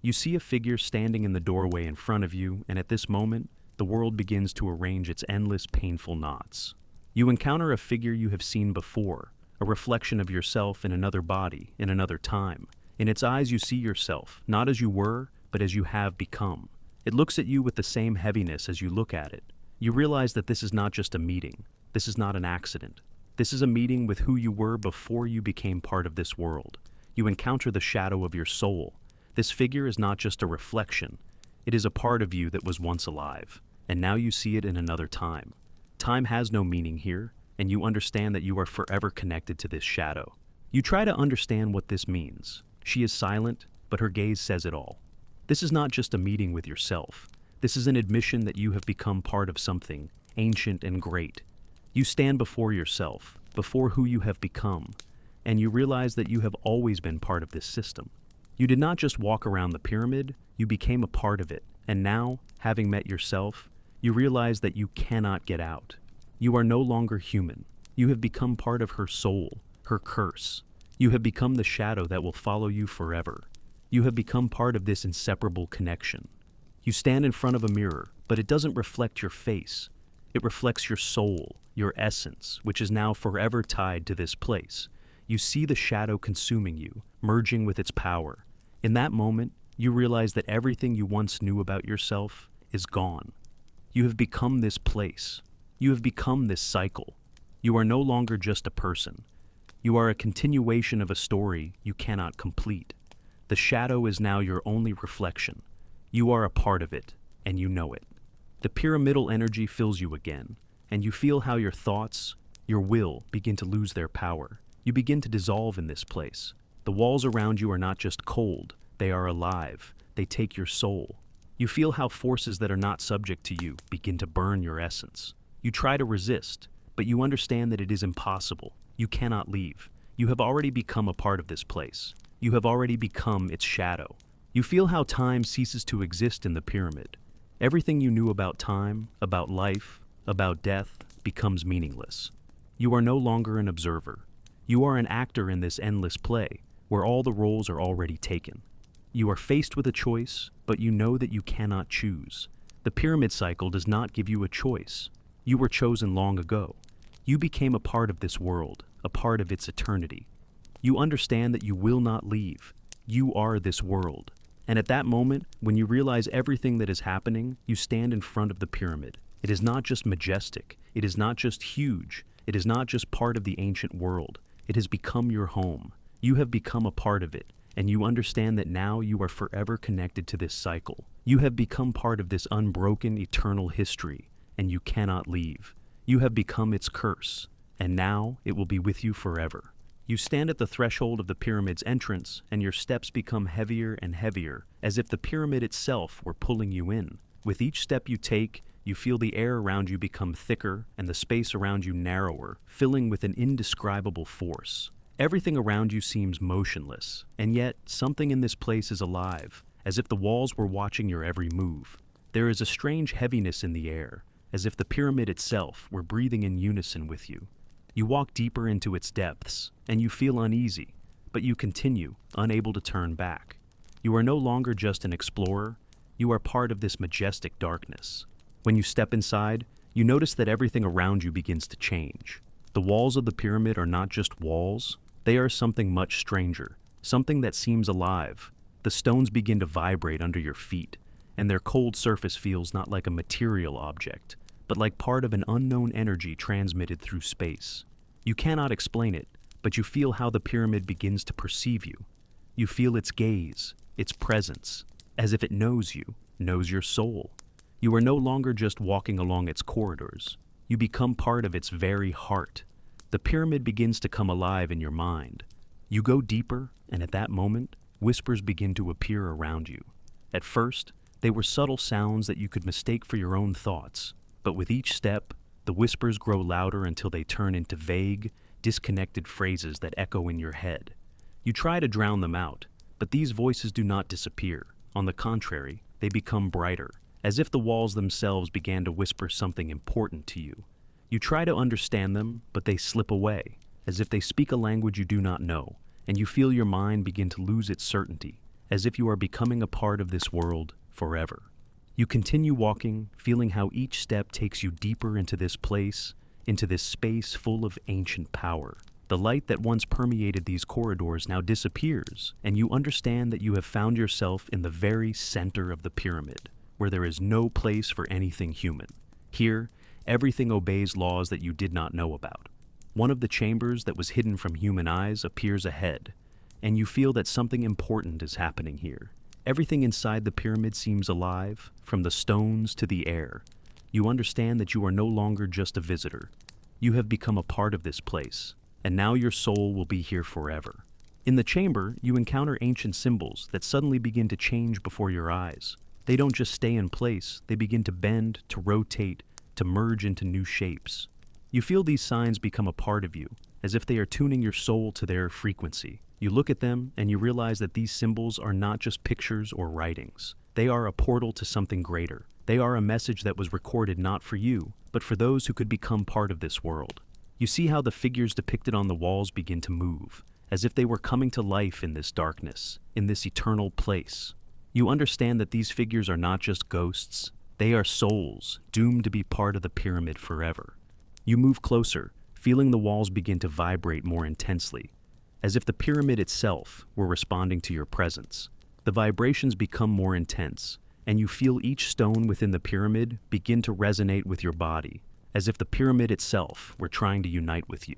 [SPEAKER 1] You see a figure standing in the doorway in front of you, and at this moment, the world begins to arrange its endless painful knots. You encounter a figure you have seen before, a reflection of yourself in another body, in another time. In its eyes you see yourself, not as you were, but as you have become. It looks at you with the same heaviness as you look at it. You realize that this is not just a meeting. This is not an accident. This is a meeting with who you were before you became part of this world. You encounter the shadow of your soul. This figure is not just a reflection. It is a part of you that was once alive, and now you see it in another time. Time has no meaning here, and you understand that you are forever connected to this shadow. You try to understand what this means. She is silent, but her gaze says it all. This is not just a meeting with yourself. This is an admission that you have become part of something ancient and great. You stand before yourself, before who you have become, and you realize that you have always been part of this system. You did not just walk around the pyramid, you became a part of it, and now, having met yourself, you realize that you cannot get out. You are no longer human. You have become part of her soul, her curse. You have become the shadow that will follow you forever. You have become part of this inseparable connection. You stand in front of a mirror, but it doesn't reflect your face. It reflects your soul, your essence, which is now forever tied to this place. You see the shadow consuming you, merging with its power. In that moment, you realize that everything you once knew about yourself is gone. You have become this place. You have become this cycle. You are no longer just a person. You are a continuation of a story you cannot complete. The shadow is now your only reflection. You are a part of it, and you know it. The pyramidal energy fills you again, and you feel how your thoughts, your will, begin to lose their power. You begin to dissolve in this place. The walls around you are not just cold, they are alive. They take your soul. You feel how forces that are not subject to you begin to burn your essence. You try to resist, but you understand that it is impossible. You cannot leave. You have already become a part of this place. You have already become its shadow. You feel how time ceases to exist in the pyramid. Everything you knew about time, about life, about death, becomes meaningless. You are no longer an observer. You are an actor in this endless play, where all the roles are already taken. You are faced with a choice, but you know that you cannot choose. The pyramid cycle does not give you a choice. You were chosen long ago. You became a part of this world, a part of its eternity. You understand that you will not leave. You are this world. And at that moment, when you realize everything that is happening, you stand in front of the pyramid. It is not just majestic. It is not just huge. It is not just part of the ancient world. It has become your home. You have become a part of it, and you understand that now you are forever connected to this cycle. You have become part of this unbroken, eternal history, and you cannot leave. You have become its curse, and now it will be with you forever. You stand at the threshold of the pyramid's entrance, and your steps become heavier and heavier, as if the pyramid itself were pulling you in. With each step you take, you feel the air around you become thicker and the space around you narrower, filling with an indescribable force. Everything around you seems motionless, and yet something in this place is alive, as if the walls were watching your every move. There is a strange heaviness in the air, as if the pyramid itself were breathing in unison with you. You walk deeper into its depths, and you feel uneasy, but you continue, unable to turn back. You are no longer just an explorer, you are part of this majestic darkness. When you step inside, you notice that everything around you begins to change. The walls of the pyramid are not just walls, they are something much stranger, something that seems alive. The stones begin to vibrate under your feet, and their cold surface feels not like a material object, but like part of an unknown energy transmitted through space. You cannot explain it, but you feel how the pyramid begins to perceive you. You feel its gaze, its presence, as if it knows you, knows your soul. You are no longer just walking along its corridors. You become part of its very heart. The pyramid begins to come alive in your mind. You go deeper, and at that moment, whispers begin to appear around you. At first, they were subtle sounds that you could mistake for your own thoughts. But with each step, the whispers grow louder until they turn into vague, disconnected phrases that echo in your head. You try to drown them out, but these voices do not disappear. On the contrary, they become brighter, as if the walls themselves began to whisper something important to you. You try to understand them, but they slip away, as if they speak a language you do not know, and you feel your mind begin to lose its certainty, as if you are becoming a part of this world forever. You continue walking, feeling how each step takes you deeper into this place, into this space full of ancient power. The light that once permeated these corridors now disappears, and you understand that you have found yourself in the very center of the pyramid, where there is no place for anything human. Here, everything obeys laws that you did not know about. One of the chambers that was hidden from human eyes appears ahead, and you feel that something important is happening here. Everything inside the pyramid seems alive, from the stones to the air. You understand that you are no longer just a visitor. You have become a part of this place, and now your soul will be here forever. In the chamber, you encounter ancient symbols that suddenly begin to change before your eyes. They don't just stay in place, they begin to bend, to rotate, to merge into new shapes. You feel these signs become a part of you, as if they are tuning your soul to their frequency. You look at them and you realize that these symbols are not just pictures or writings. They are a portal to something greater. They are a message that was recorded not for you, but for those who could become part of this world. You see how the figures depicted on the walls begin to move, as if they were coming to life in this darkness, in this eternal place. You understand that these figures are not just ghosts. They are souls, doomed to be part of the pyramid forever. You move closer, feeling the walls begin to vibrate more intensely, as if the pyramid itself were responding to your presence. The vibrations become more intense, and you feel each stone within the pyramid begin to resonate with your body, as if the pyramid itself were trying to unite with you.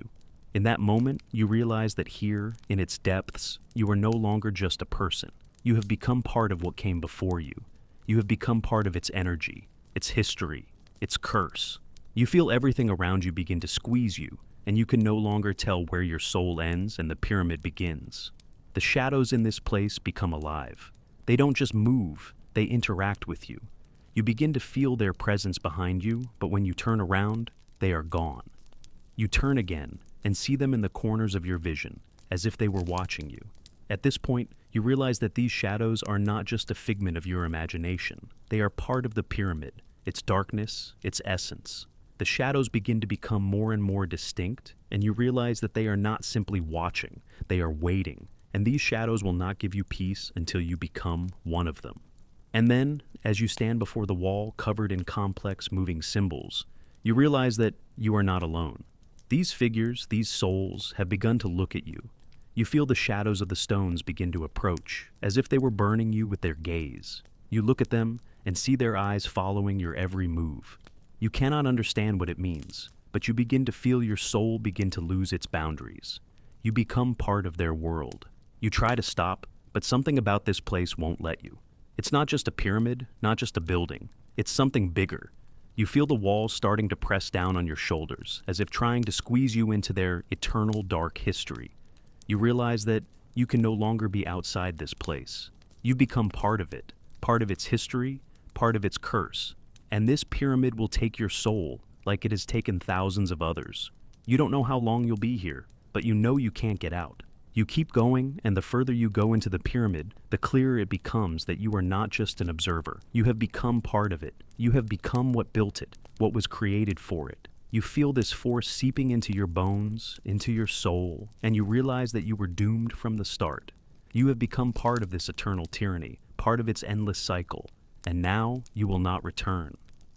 [SPEAKER 1] In that moment, you realize that here, in its depths, you are no longer just a person. You have become part of what came before you. You have become part of its energy, its history, its curse. You feel everything around you begin to squeeze you, and you can no longer tell where your soul ends and the pyramid begins. The shadows in this place become alive. They don't just move, they interact with you. You begin to feel their presence behind you, but when you turn around, they are gone. You turn again and see them in the corners of your vision, as if they were watching you. At this point, you realize that these shadows are not just a figment of your imagination. They are part of the pyramid, its darkness, its essence. The shadows begin to become more and more distinct, and you realize that they are not simply watching, they are waiting, and these shadows will not give you peace until you become one of them. And then, as you stand before the wall covered in complex moving symbols, you realize that you are not alone. These figures, these souls, have begun to look at you. You feel the shadows of the stones begin to approach, as if they were burning you with their gaze. You look at them and see their eyes following your every move. You cannot understand what it means, but you begin to feel your soul begin to lose its boundaries. You become part of their world. You try to stop, but something about this place won't let you. It's not just a pyramid, not just a building. It's something bigger. You feel the walls starting to press down on your shoulders, as if trying to squeeze you into their eternal dark history. You realize that you can no longer be outside this place. You become part of it, part of its history, part of its curse. And this pyramid will take your soul, like it has taken thousands of others. You don't know how long you'll be here, but you know you can't get out. You keep going, and the further you go into the pyramid, the clearer it becomes that you are not just an observer. You have become part of it. You have become what built it, what was created for it. You feel this force seeping into your bones, into your soul, and you realize that you were doomed from the start. You have become part of this eternal tyranny, part of its endless cycle, and now you will not return.